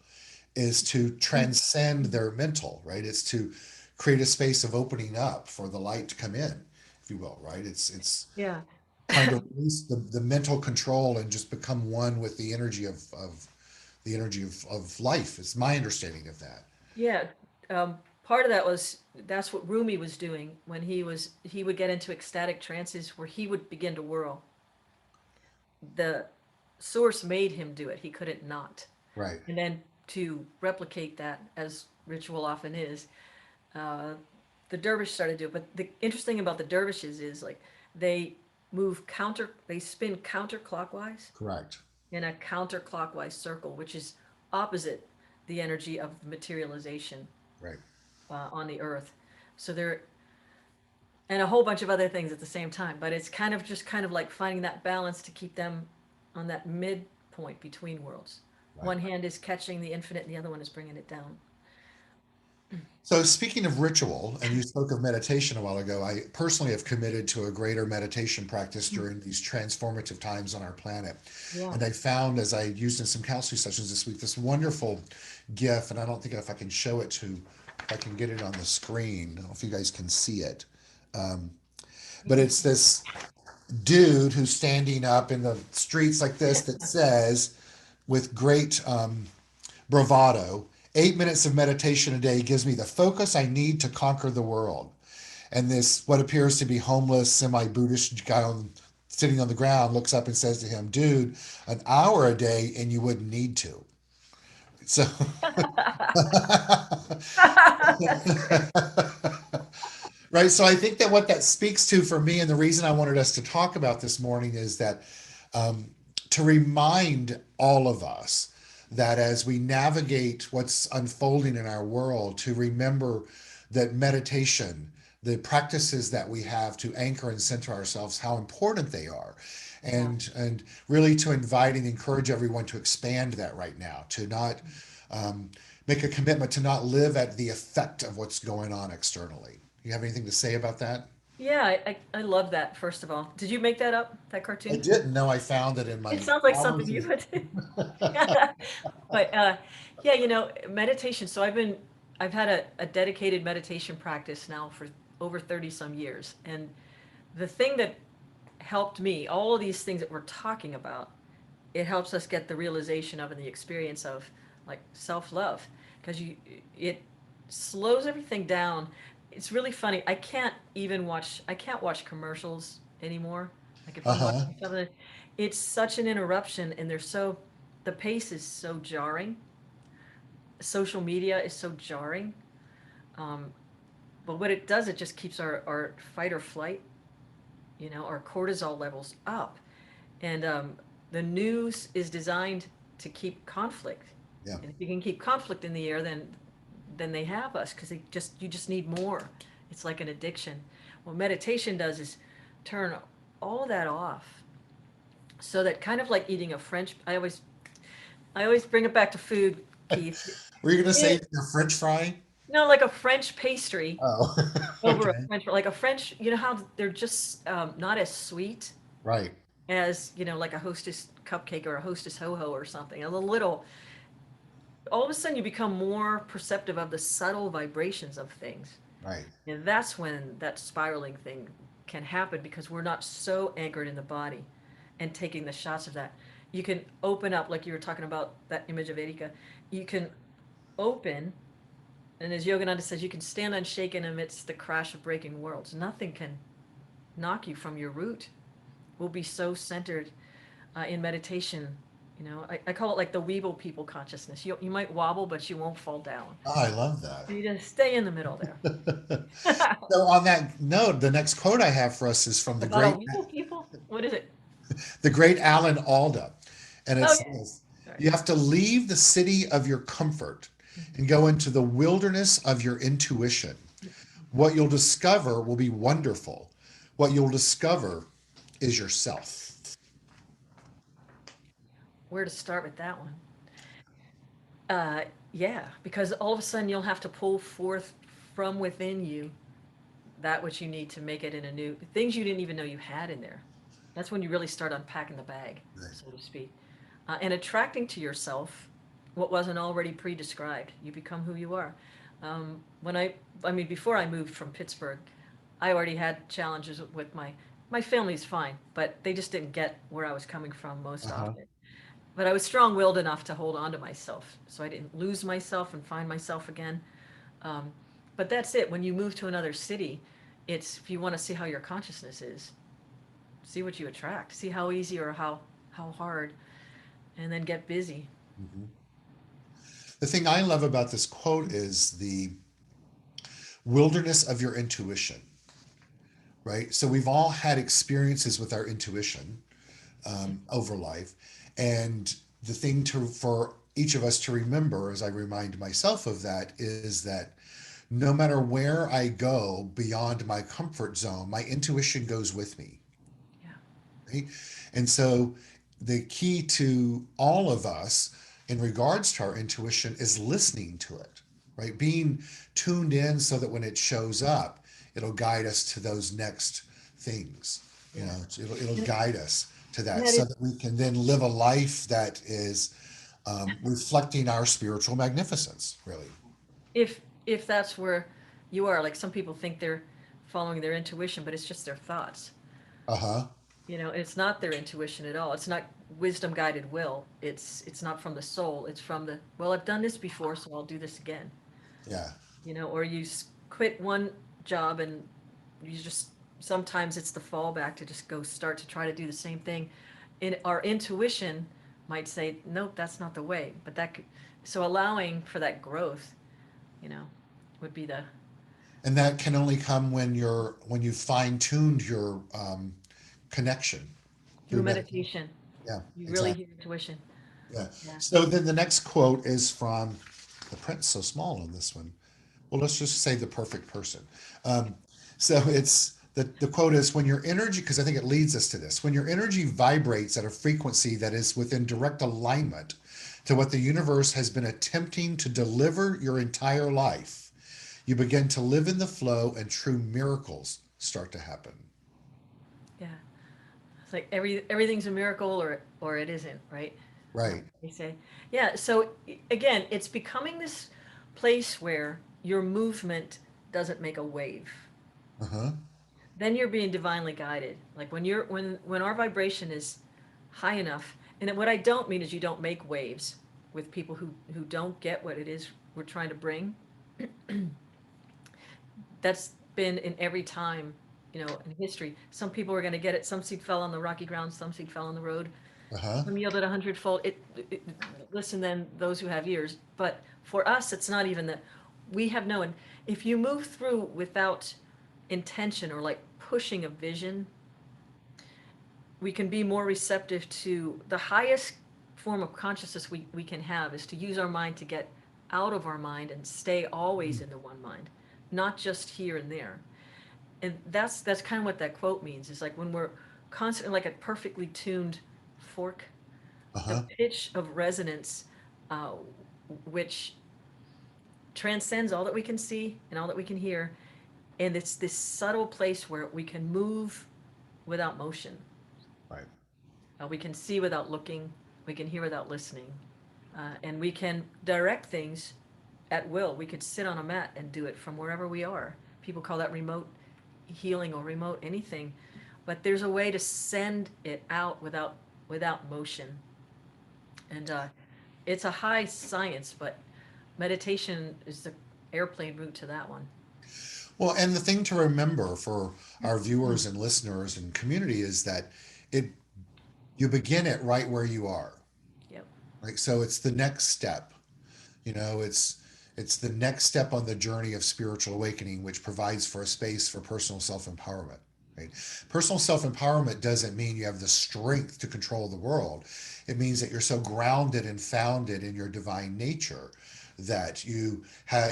is to transcend their mental, right? It's to create a space of opening up for the light to come in, if you will, right? It's Yeah, trying to release the mental control and just become one with the energy of the energy of life. It's my understanding of that. yeah. Part of that was that's what Rumi was doing when he would get into ecstatic trances where he would begin to whirl. The source made him do it. He couldn't not. Right. And then to replicate that, as ritual often is, uh, the dervish started to do it. But the interesting about the dervishes is like they they spin counterclockwise Correct. in a counterclockwise circle, which is opposite the energy of materialization Right. on the earth. So they're and a whole bunch of other things at the same time. But it's kind of like finding that balance to keep them on that midpoint between worlds. Right. One hand is catching the infinite, and the other one is bringing it down. So, speaking of ritual, and you spoke of meditation a while ago, I personally have committed to a greater meditation practice during these transformative times on our planet. Yeah. And I found, as I used in some counseling sessions this week, this wonderful GIF, and I don't think if I can show it to, if I can get it on the screen, I don't know if you guys can see it. Um, but it's this dude who's standing up in the streets like this that says, with great bravado, 8 minutes of meditation a day gives me the focus I need to conquer the world. And this, what appears to be homeless, semi Buddhist guy sitting on the ground looks up and says to him, dude, an hour a day and you wouldn't need to. So, That's great. right. So I think that what that speaks to for me, and the reason I wanted us to talk about this morning is that um, to remind all of us that as we navigate what's unfolding in our world, to remember that meditation, the practices that we have to anchor and center ourselves, how important they are. Yeah. And really to invite and encourage everyone to expand that right now, to not um, make a commitment to not live at the effect of what's going on externally. You have anything to say about that? Yeah, I love that, first of all. Did you make that up, that I cartoon? didn't know I found it in It my sounds like something hours you of. would do. But yeah, meditation. So I've had a dedicated meditation practice now for over 30 some years. And the thing that helped me, all of these things that we're talking about, it helps us get the realization of and the experience of like self-love because it slows everything down. It's really funny. I can't watch commercials anymore. Like if I'm Uh-huh. watching something, it's such an interruption and the pace is so jarring. Social media is so jarring. um, but what it does, it just keeps our fight or flight, our cortisol levels up. And the news is designed to keep conflict. Yeah. And if you can keep conflict in the air, then they have us because you just need more. It's like an addiction. What meditation does is turn all that off, so that kind of like eating a French. I always bring it back to food, Keith. Were you gonna say It, your French fry? no, like a French pastry Oh, over a okay. French, like a French. You know how they're just not as sweet Right, as like a Hostess cupcake or a Hostess ho ho or something. A little. All of a sudden, you become more perceptive of the subtle vibrations of things, right. and that's when that spiraling thing can happen because we're not so anchored in the body and taking the shots of that. You can open up, like you were talking about that image of Erika. You can open, and as Yogananda says, you can stand unshaken amidst the crash of breaking worlds. Nothing can knock you from your root. We'll be so centered in meditation, You know, I call it like the Weeble people consciousness. You might wobble, but you won't fall down. Oh, I love that. You just stay in the middle there. So on that note, the next quote I have for us is from About a Weeble people? What is it? the great Alan Alda. And it Oh, yeah. says, Sorry. you have to leave the city of your comfort and Mhm. go into the wilderness of your intuition. What you'll discover will be wonderful. What you'll discover is yourself. Where to start with that one? Uh, yeah, because all of a sudden you'll have to pull forth from within you that which you need to make it in a new things you didn't even know you had in there. That's when you really start unpacking the bag, Right. so to speak, and attracting to yourself what wasn't already pre-described. You become who you are. When I mean, before I moved from Pittsburgh, I already had challenges with my family's fine, but they just didn't get where I was coming from most Uh-huh. often. But I was strong-willed enough to hold on to myself, so I didn't lose myself and find myself again. Um, but that's it. When you move to another city, it's if you want to see how your consciousness is, see what you attract, see how easy or how hard, and then get busy. Mhm. The thing I love about this quote is the wilderness of your intuition, right? So we've all had experiences with our intuition over life. And the thing to for each of us to remember, as I remind myself of that, is that no matter where I go beyond my comfort zone, my intuition goes with me, Yeah. right? And so the key to all of us in regards to our intuition is listening to it, right? Being tuned in so that when it shows up, it'll guide us to those next things. You Yeah. know, it'll And, guide us to and that that so is that we can then live a life that is reflecting our spiritual magnificence, really. if that's where you are. Like some people think they're following their intuition, but it's just their thoughts. Uh huh. You know, it's not their intuition at all. It's not wisdom guided will. It's not from the soul. It's from the, well, I've done this before, so I'll do this again. Yeah. You know, or you quit one job and you just, sometimes it's the fallback to just go start to try to do the same thing. In our intuition might say, nope, that's not the way. But that could, so allowing for that growth, you know, would be the And that can only come when you fine tuned your connection through through meditation. meditation. Yeah, You really exactly. hear intuition. Yeah. Yeah. So then the next quote is from the print's so small on this one. Well, let's just say the perfect person. Um, so it's the quote is when your energy, because I think it leads us to this, when your energy vibrates at a frequency that is within direct alignment to what the universe has been attempting to deliver your entire life, you begin to live in the flow and true miracles start to happen. Yeah. It's like everything's a miracle or it isn't, right? Right. They say. Yeah, so again, it's becoming this place where your movement doesn't make a wave. Uh-huh. Then you're being divinely guided. Like when our vibration is high enough, and what I don't mean is you don't make waves with people who don't get what it is we're trying to bring. That's been in every time, you know, in history. Some people are going to get it. Some seed fell on the rocky ground. Some seed fell on the road. Uh-huh. Some yielded a hundredfold. Listen, then those who have ears. But for us, it's not even that. We have known. If you move through without intention or like pushing a vision, we can be more receptive to the highest form of consciousness we can have is to use our mind to get out of our mind and stay always in the one mind, not just here and there. And that's kind of what that quote means. Is like when we're constantly like a perfectly tuned fork, the Uh-huh. pitch of resonance, uh, which transcends all that we can see and all that we can hear, and it's this subtle place where we can move without motion. Right. We can see without looking. We can hear without listening. And we can direct things at will. We could sit on a mat and do it from wherever we are. People call that remote healing or remote anything. But there's a way to send it out without motion. And it's a high science, but meditation is the airplane route to that one. Well, and the thing to remember for our viewers and listeners and community is that it you begin it right where you are. right? So it's the next step. It's the next step on the journey of spiritual awakening, which provides for a space for personal self-empowerment. Right? Personal self-empowerment doesn't mean you have the strength to control the world. It means that you're so grounded and founded in your divine nature that you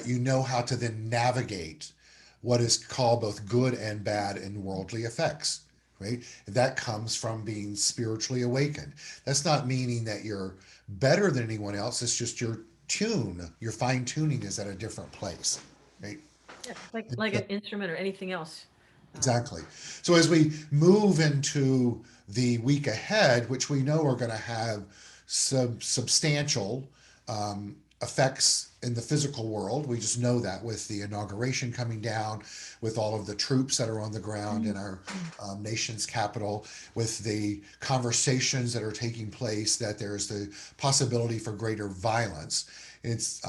know how to then navigate what is called both good and bad and worldly effects. Right? That comes from being spiritually awakened. That's not meaning that you're better than anyone else. It's just your fine tuning is at a different place, right? Yeah, like an instrument or anything else. Exactly. So as we move into the week ahead, which we know are going to have substantial effects in the physical world, we just know that with the inauguration coming down, with all of the troops that are on the ground in our nation's capital, with the conversations that are taking place, that there's the possibility for greater violence. It's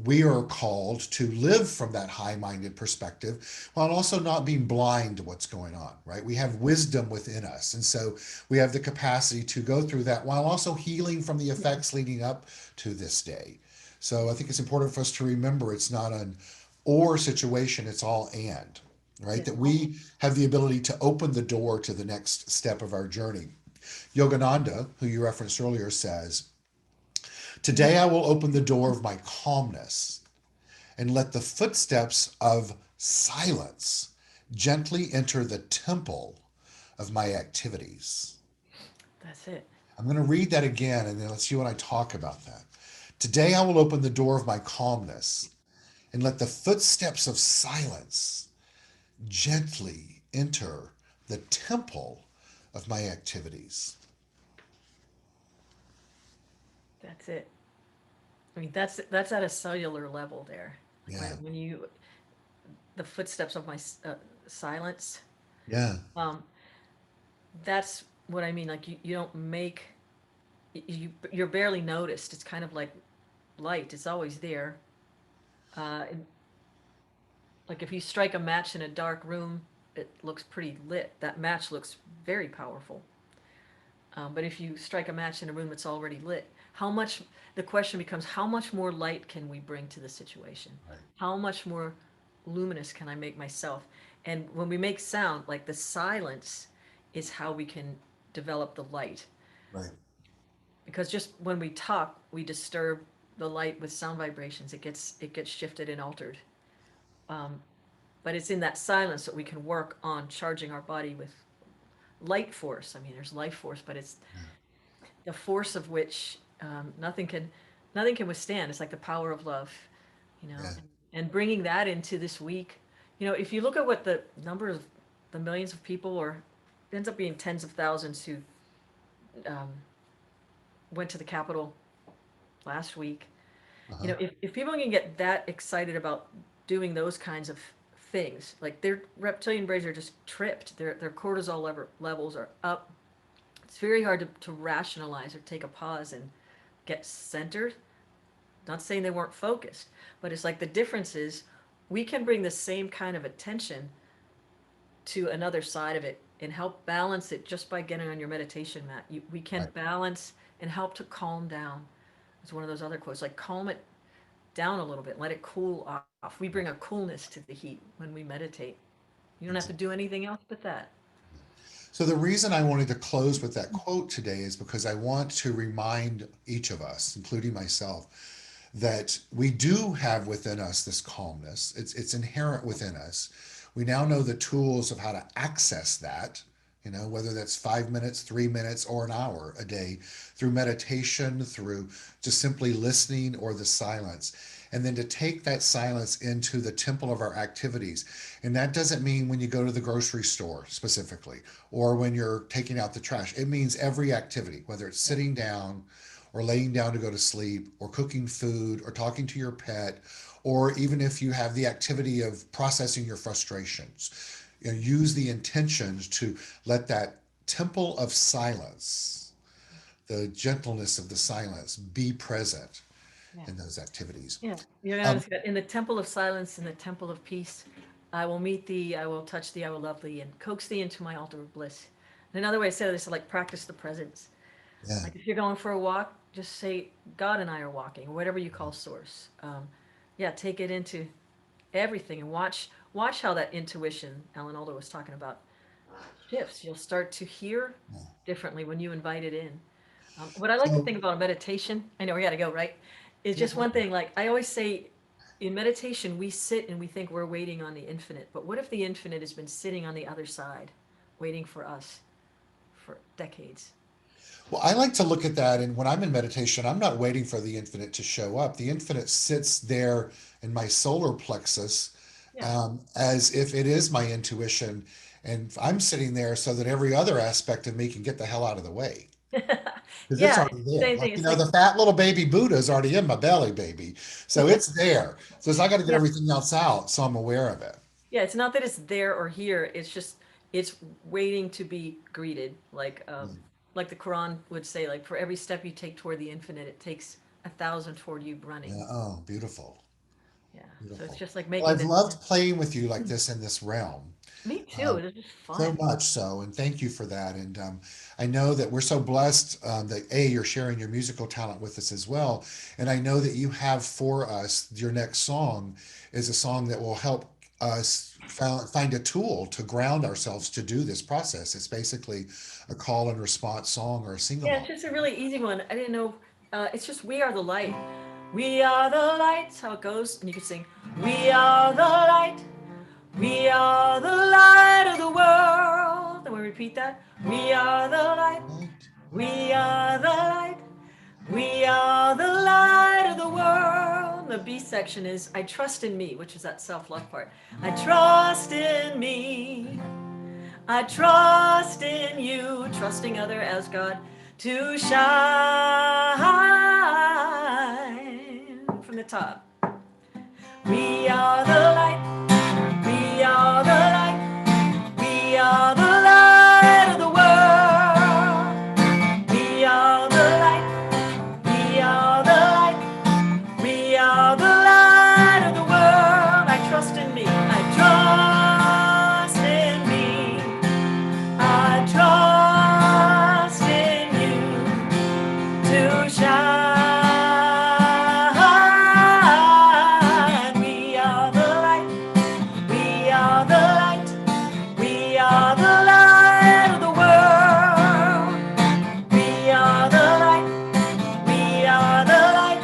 We are called to live from that high-minded perspective while also not being blind to what's going on, right? We have wisdom within us, and so we have the capacity to go through that while also healing from the effects leading up to this day. So I think it's important for us to remember it's not an or situation, it's all and, right? Yeah. That we have the ability to open the door to the next step of our journey. Yogananda, who you referenced earlier, says, "Today I will open the door of my calmness and let the footsteps of silence gently enter the temple of my activities." That's it. I'm going to read that again and then let's see when I talk about that. "Today I will open the door of my calmness and let the footsteps of silence gently enter the temple of my activities." That's it. I mean, that's at a cellular level there. Like Yeah. when you the footsteps of my silence. Yeah. Um, that's what I mean. Like you don't make you're barely noticed. It's kind of like light. It's always there. And like if you strike a match in a dark room, it looks pretty lit. That match looks very powerful. But if you strike a match in a room that's already lit, how much, the question becomes, how much more light can we bring to the situation? Right. How much more luminous can I make myself? And when we make sound, like the silence is how we can develop the light. Right. Because just when we talk, we disturb the light with sound vibrations. It gets shifted and altered. Um, but it's in that silence that we can work on charging our body with light force. I mean, there's life force, but it's Yeah. the force of which nothing can withstand. It's like the power of love, Yeah. and bringing that into this week. If you look at what the number of the millions of people, or it ends up being tens of thousands who um, went to the Capitol last week. Uh-huh. If people can get that excited about doing those kinds of things, like their reptilian brains are just tripped, their cortisol levels are up. It's very hard to rationalize or take a pause and get centered. Not saying they weren't focused, but it's like the difference is we can bring the same kind of attention to another side of it and help balance it just by getting on your meditation mat. We can Right. balance and help to calm down. It's one of those other quotes, like calm it down a little bit, let it cool off. We bring a coolness to the heat when we meditate. You don't have to do anything else but that. So the reason I wanted to close with that quote today is because I want to remind each of us, including myself, that we do have within us this calmness. It's inherent within us. We now know the tools of how to access that, whether that's 5 minutes, 3 minutes, or an hour a day through meditation, through just simply listening or the silence. And then to take that silence into the temple of our activities. And that doesn't mean when you go to the grocery store specifically, or when you're taking out the trash. It means every activity, whether it's sitting down, or laying down to go to sleep, or cooking food, or talking to your pet, or even if you have the activity of processing your frustrations. Use the intentions to let that temple of silence, the gentleness of the silence, be present Yeah. in those activities. Yeah. You're gonna Um, see that in the temple of silence, in the temple of peace, I will meet thee, I will touch thee, I will love thee, and coax thee into my altar of bliss. And another way to say this is like practice the presence. Yeah. Like if you're going for a walk, just say, God and I are walking, or whatever you call source. Yeah, take it into everything and watch how that intuition Alan Alda was talking about shifts. You'll start to hear differently when you invite it in. What I like to So think about meditation, I know we got to go, right? Is yeah. just one thing. Like I always say, in meditation, we sit and we think we're waiting on the infinite. But what if the infinite has been sitting on the other side, waiting for us for decades? Well, I like to look at that, and when I'm in meditation, I'm not waiting for the infinite to show up. The infinite sits there in my solar plexus, Yeah. as if it is my intuition, and I'm sitting there so that every other aspect of me can get the hell out of the way because it's Yeah, it's already the there. same Like, thing. you It's know, like, the fat little baby Buddha is already in my belly, baby. So it's there. So I got to get yeah, everything else out so I'm aware of it. yeah. It's not that it's there or here. It's just it's waiting to be greeted. Like the Quran would say, like for every step you take toward the infinite, it takes 1,000 toward you running. Yeah. Oh, beautiful. Yeah. So it's Beautiful. just like Well, making I've this. loved playing with you like this in this realm. Me too. Um, It was just so fun. much so, and thank you for that. And I know that we're so blessed that you're sharing your musical talent with us as well. And I know that you have for us your next song is a song that will help us find a tool to ground ourselves to do this process. It's basically a call and response song or a sing Yeah, it's along. just a really easy one. I didn't know. It's just "We Are the Light." We are the light. How it goes, and you can sing "We are the light. We are the light of the world." Then we repeat that. We are the light. Right? We are the light. We are the light of the world. The B section is "I trust in me," which is that self-love part. I trust in me. I trust in you, trusting other as God to shine from the top. We are the light. We are the light. We are the light of the world. We are the light. We are the light. We are the light of the world. I trust in me. I trust in me. I trust in you to shine. We are the light. We are the light. We are the light of the world. We are the light. We are the light.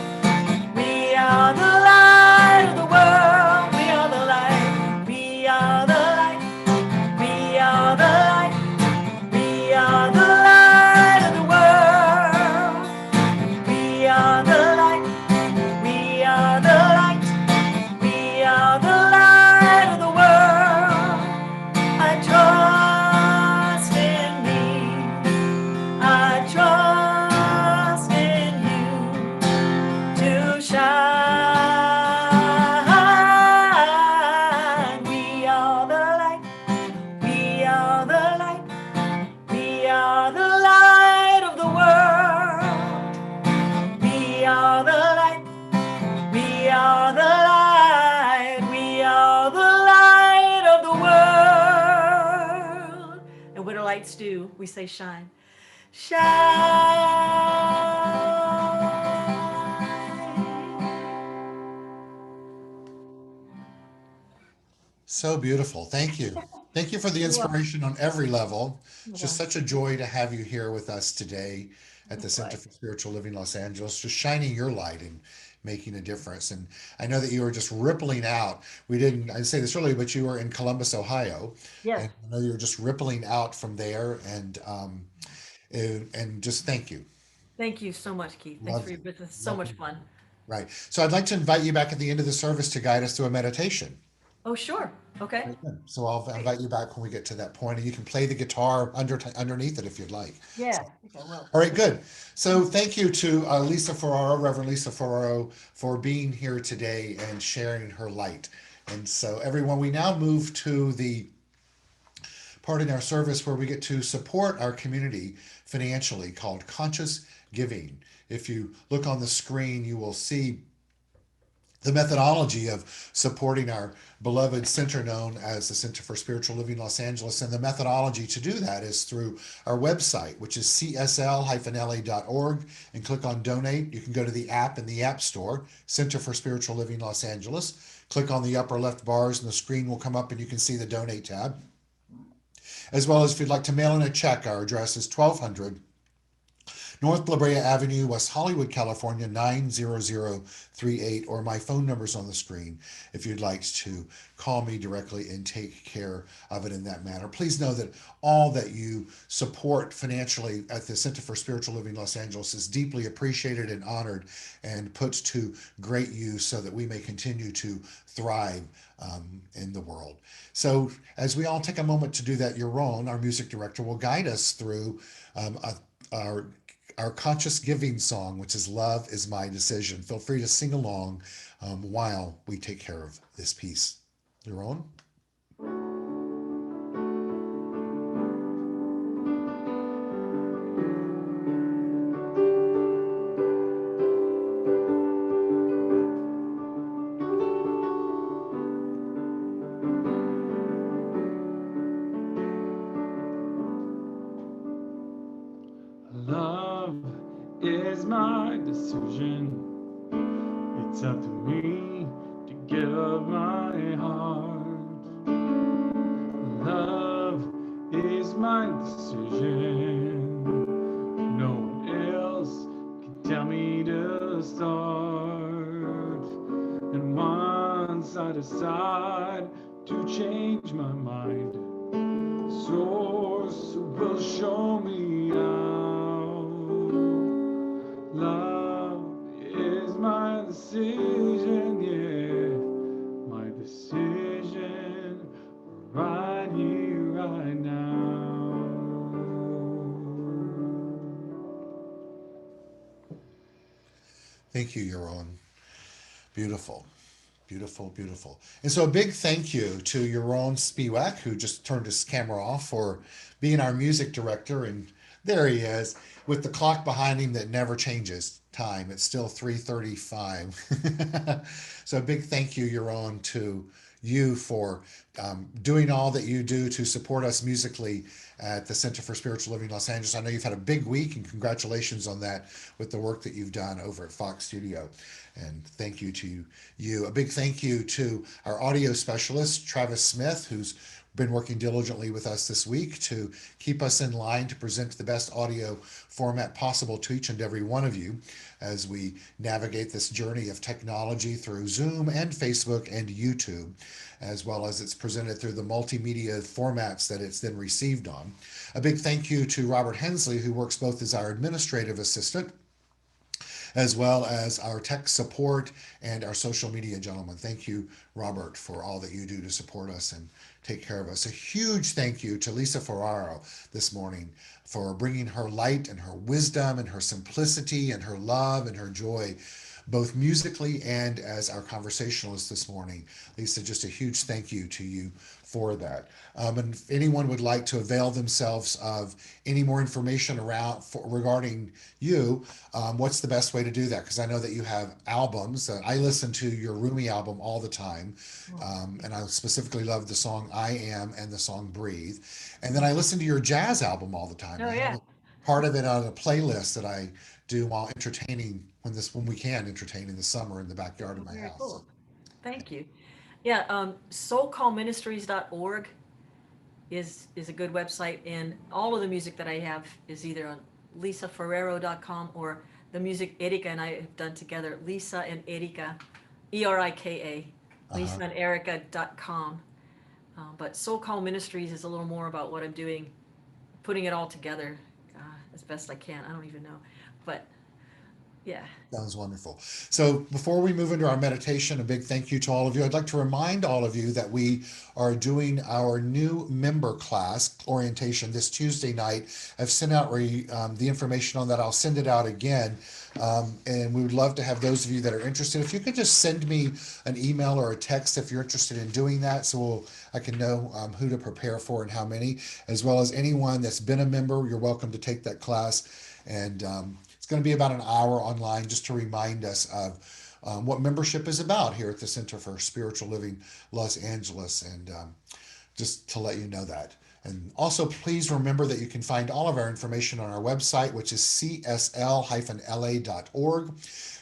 We are the light of the world. We are the light. We are the light. We are the light. We are the light of the world. We are the light. We are the light. We are the light of the world. I trust in me. I trust in you to shine. We are the light. We are the light. We are the light of the world. We are the light. We are the light. We are the light of the world. And what do lights do? We say shine. Shine. So beautiful. Thank you. Thank you for the You're welcome. inspiration on every level. It's just Yeah, such a joy to have you here with us today at the that's Center right. for Spiritual Living Los Angeles, just shining your light and making a difference. And I know that you were just rippling out. I didn't say this earlier, but you were in Columbus, Ohio. Yes. And I know you were just rippling out from there. And just thank you. Thank you so much, Keith. Thanks Love for you. your business. So Love much you. fun. Right. So I'd like to invite you back at the end of the service to guide us through a meditation. Oh, sure. Okay. Very good. So I'll Great. invite you back when we get to that point, and you can play the guitar underneath it if you'd like. Yeah, So, I think I will. all right, good. So thank you to Lisa Ferraro, Reverend Lisa Ferraro, for being here today and sharing her light. And so, everyone, we now move to the part in our service where we get to support our community financially called conscious giving. If you look on the screen, you will see The methodology of supporting our beloved center known as the Center for Spiritual Living Los Angeles, and the methodology to do that is through our website, which is csl-la.org, and click on donate. You can go to the app in the App Store, Center for Spiritual Living Los Angeles. Click on the upper left bars and the screen will come up and you can see the donate tab. As well as if you'd like to mail in a check, our address is 1200 North La Brea Avenue, West Hollywood, California, 90038, or my phone number's on the screen if you'd like to call me directly and take care of it in that manner. Please know that all that you support financially at the Center for Spiritual Living Los Angeles is deeply appreciated and honored and put to great use so that we may continue to thrive in the world. So as we all take a moment to do that, Yaron, our music director, will guide us through our conscious giving song, which is Love is My Decision. Feel free to sing along while we take care of this piece. Yaron? Love is my decision. It's up to me to give up my heart. Love is my decision. No one else can tell me to start. And once I decide to change my mind, source will show me how. Love is my decision, yeah, my decision right here, right now. Thank you, Yaron. Beautiful. Beautiful, beautiful. And so a big thank you to Yaron Spiwak, who just turned his camera off, for being our music director. And there he is with the clock behind him that never changes time. It's still 3:35. So a big thank you, Yaron, to you for doing all that you do to support us musically at the Center for Spiritual Living Los Angeles. I know you've had a big week, and congratulations on that with the work that you've done over at Fox Studio. And thank you to you. A big thank you to our audio specialist, Travis Smith, who's been working diligently with us this week to keep us in line to present the best audio format possible to each and every one of you as we navigate this journey of technology through Zoom and Facebook and YouTube, as well as it's presented through the multimedia formats that it's then received on. A big thank you to Robert Hensley, who works both as our administrative assistant as well as our tech support and our social media gentleman. Thank you, Robert, for all that you do to support us and take care of us. A huge thank you to Lisa Ferraro this morning for bringing her light and her wisdom and her simplicity and her love and her joy, both musically and as our conversationalist this morning. Lisa, just a huge thank you to you for that. And if anyone would like to avail themselves of any more information regarding you, what's the best way to do that? Because I know that you have albums. I listen to your Rumi album all the time, and I specifically love the song I Am and the song Breathe. And then I listen to your jazz album all the time. Oh I have yeah. part of it on a playlist that I do while entertaining when we can entertain in the summer in the backyard of my Very house. cool. Thank you. Yeah, soulcallministries.org is a good website, and all of the music that I have is either on lisaferraro.com or the music Erika and I have done together, Lisa and Erika, Erika, Uh-huh. lisaanderica.com. But Soul Call Ministries is a little more about what I'm doing, putting it all together as best I can. I don't even know. But yeah. Sounds wonderful. So before we move into our meditation, a big thank you to all of you. I'd like to remind all of you that we are doing our new member class orientation this Tuesday night. I've sent out the information on that. I'll send it out again. And we would love to have those of you that are interested. If you could just send me an email or a text if you're interested in doing that, so I can know who to prepare for and how many, as well as anyone that's been a member, you're welcome to take that class. And it's going to be about an hour online just to remind us of what membership is about here at the Center for Spiritual Living Los Angeles, and just to let you know that. And also, please remember that you can find all of our information on our website, which is csl-la.org,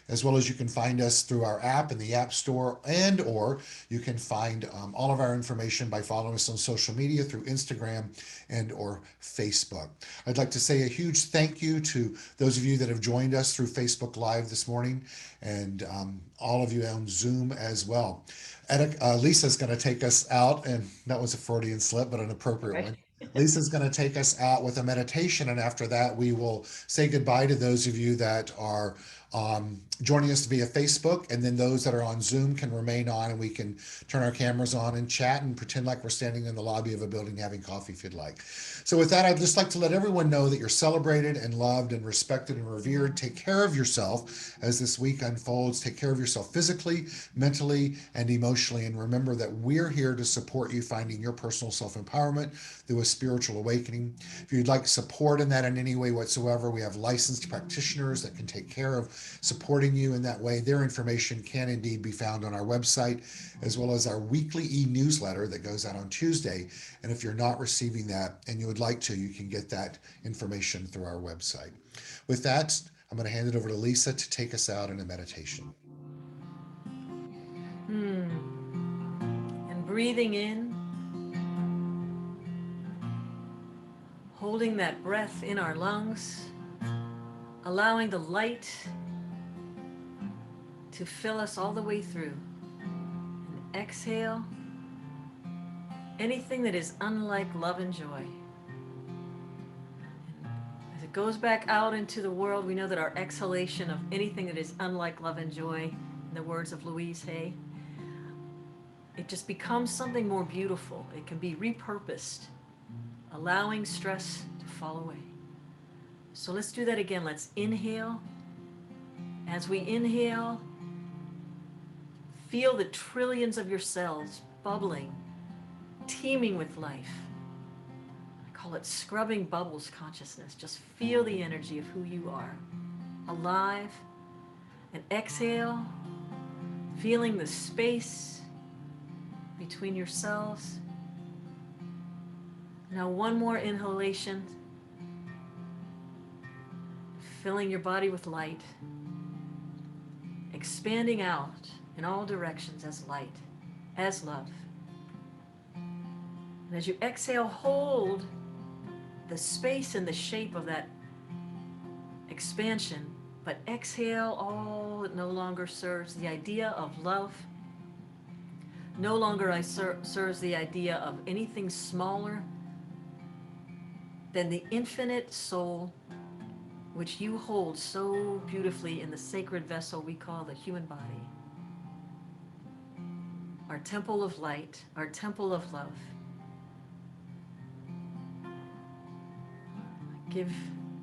as well as you can find us through our app in the App Store, and or you can find all of our information by following us on social media through Instagram and or Facebook. I'd like to say a huge thank you to those of you that have joined us through Facebook Live this morning, and all of you on Zoom as well. Lisa's going to take us out, and that was a Freudian slip, but an appropriate one. Lisa's going to take us out with a meditation, and after that, we will say goodbye to those of you that are joining us via Facebook, and then those that are on Zoom can remain on, and we can turn our cameras on and chat and pretend like we're standing in the lobby of a building having coffee if you'd like. So with that, I'd just like to let everyone know that you're celebrated and loved and respected and revered. Take care of yourself as this week unfolds. Take care of yourself physically, mentally, and emotionally, and remember that we're here to support you finding your personal self-empowerment through a spiritual awakening. If you'd like support in that in any way whatsoever, we have licensed practitioners that can take care of supporting you in that way. Their information can indeed be found on our website, as well as our weekly e-newsletter that goes out on Tuesday. And if you're not receiving that and you would like to, you can get that information through our website. With that, I'm going to hand it over to Lisa to take us out in a meditation. And breathing in, holding that breath in our lungs, allowing the light to fill us all the way through. And exhale anything that is unlike love and joy. And as it goes back out into the world, we know that our exhalation of anything that is unlike love and joy, in the words of Louise Hay, it just becomes something more beautiful. It can be repurposed, allowing stress to fall away. So let's do that again. Let's inhale. As we inhale, feel the trillions of your cells bubbling, teeming with life. I call it scrubbing bubbles consciousness. Just feel the energy of who you are, alive. And exhale, feeling the space between your cells. Now one more inhalation, filling your body with light, expanding out in all directions as light, as love. And as you exhale, hold the space and the shape of that expansion, but exhale all that no longer serves the idea of love, no longer serves the idea of anything smaller than the infinite soul which you hold so beautifully in the sacred vessel we call the human body. Our temple of light, our temple of love. Give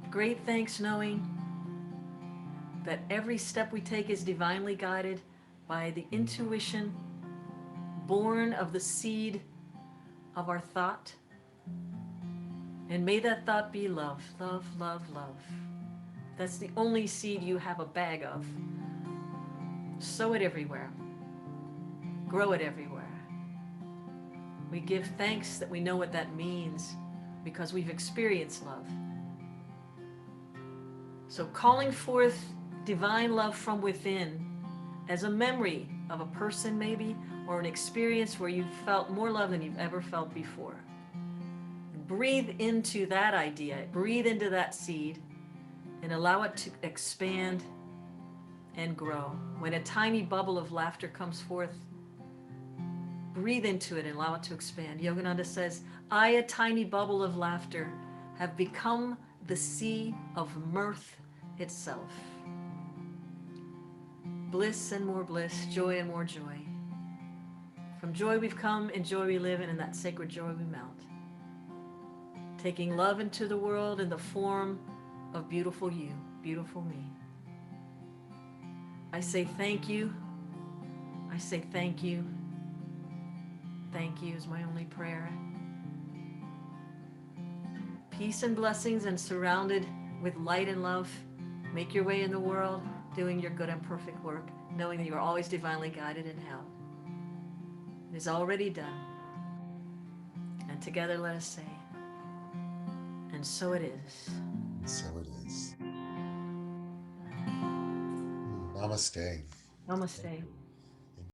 great thanks knowing that every step we take is divinely guided by the intuition born of the seed of our thought. And may that thought be love, love, love, love. That's the only seed you have a bag of. Sow it everywhere. Grow it everywhere. We give thanks that we know what that means because we've experienced love. So calling forth divine love from within as a memory of a person maybe, or an experience where you felt more love than you've ever felt before. Breathe into that idea, breathe into that seed, and allow it to expand and grow. When a tiny bubble of laughter comes forth, breathe into it and allow it to expand. Yogananda says, I, a tiny bubble of laughter, have become the sea of mirth itself. Bliss and more bliss, joy and more joy. From joy we've come, in joy we live, and in that sacred joy we mount. Taking love into the world in the form of beautiful you, beautiful me. I say thank you. I say thank you. Thank you is my only prayer. Peace and blessings, and surrounded with light and love. Make your way in the world. doing your good and perfect work, knowing that you are always divinely guided and held. It is already done. And together let us say, and so it is. So it is. Namaste. Namaste.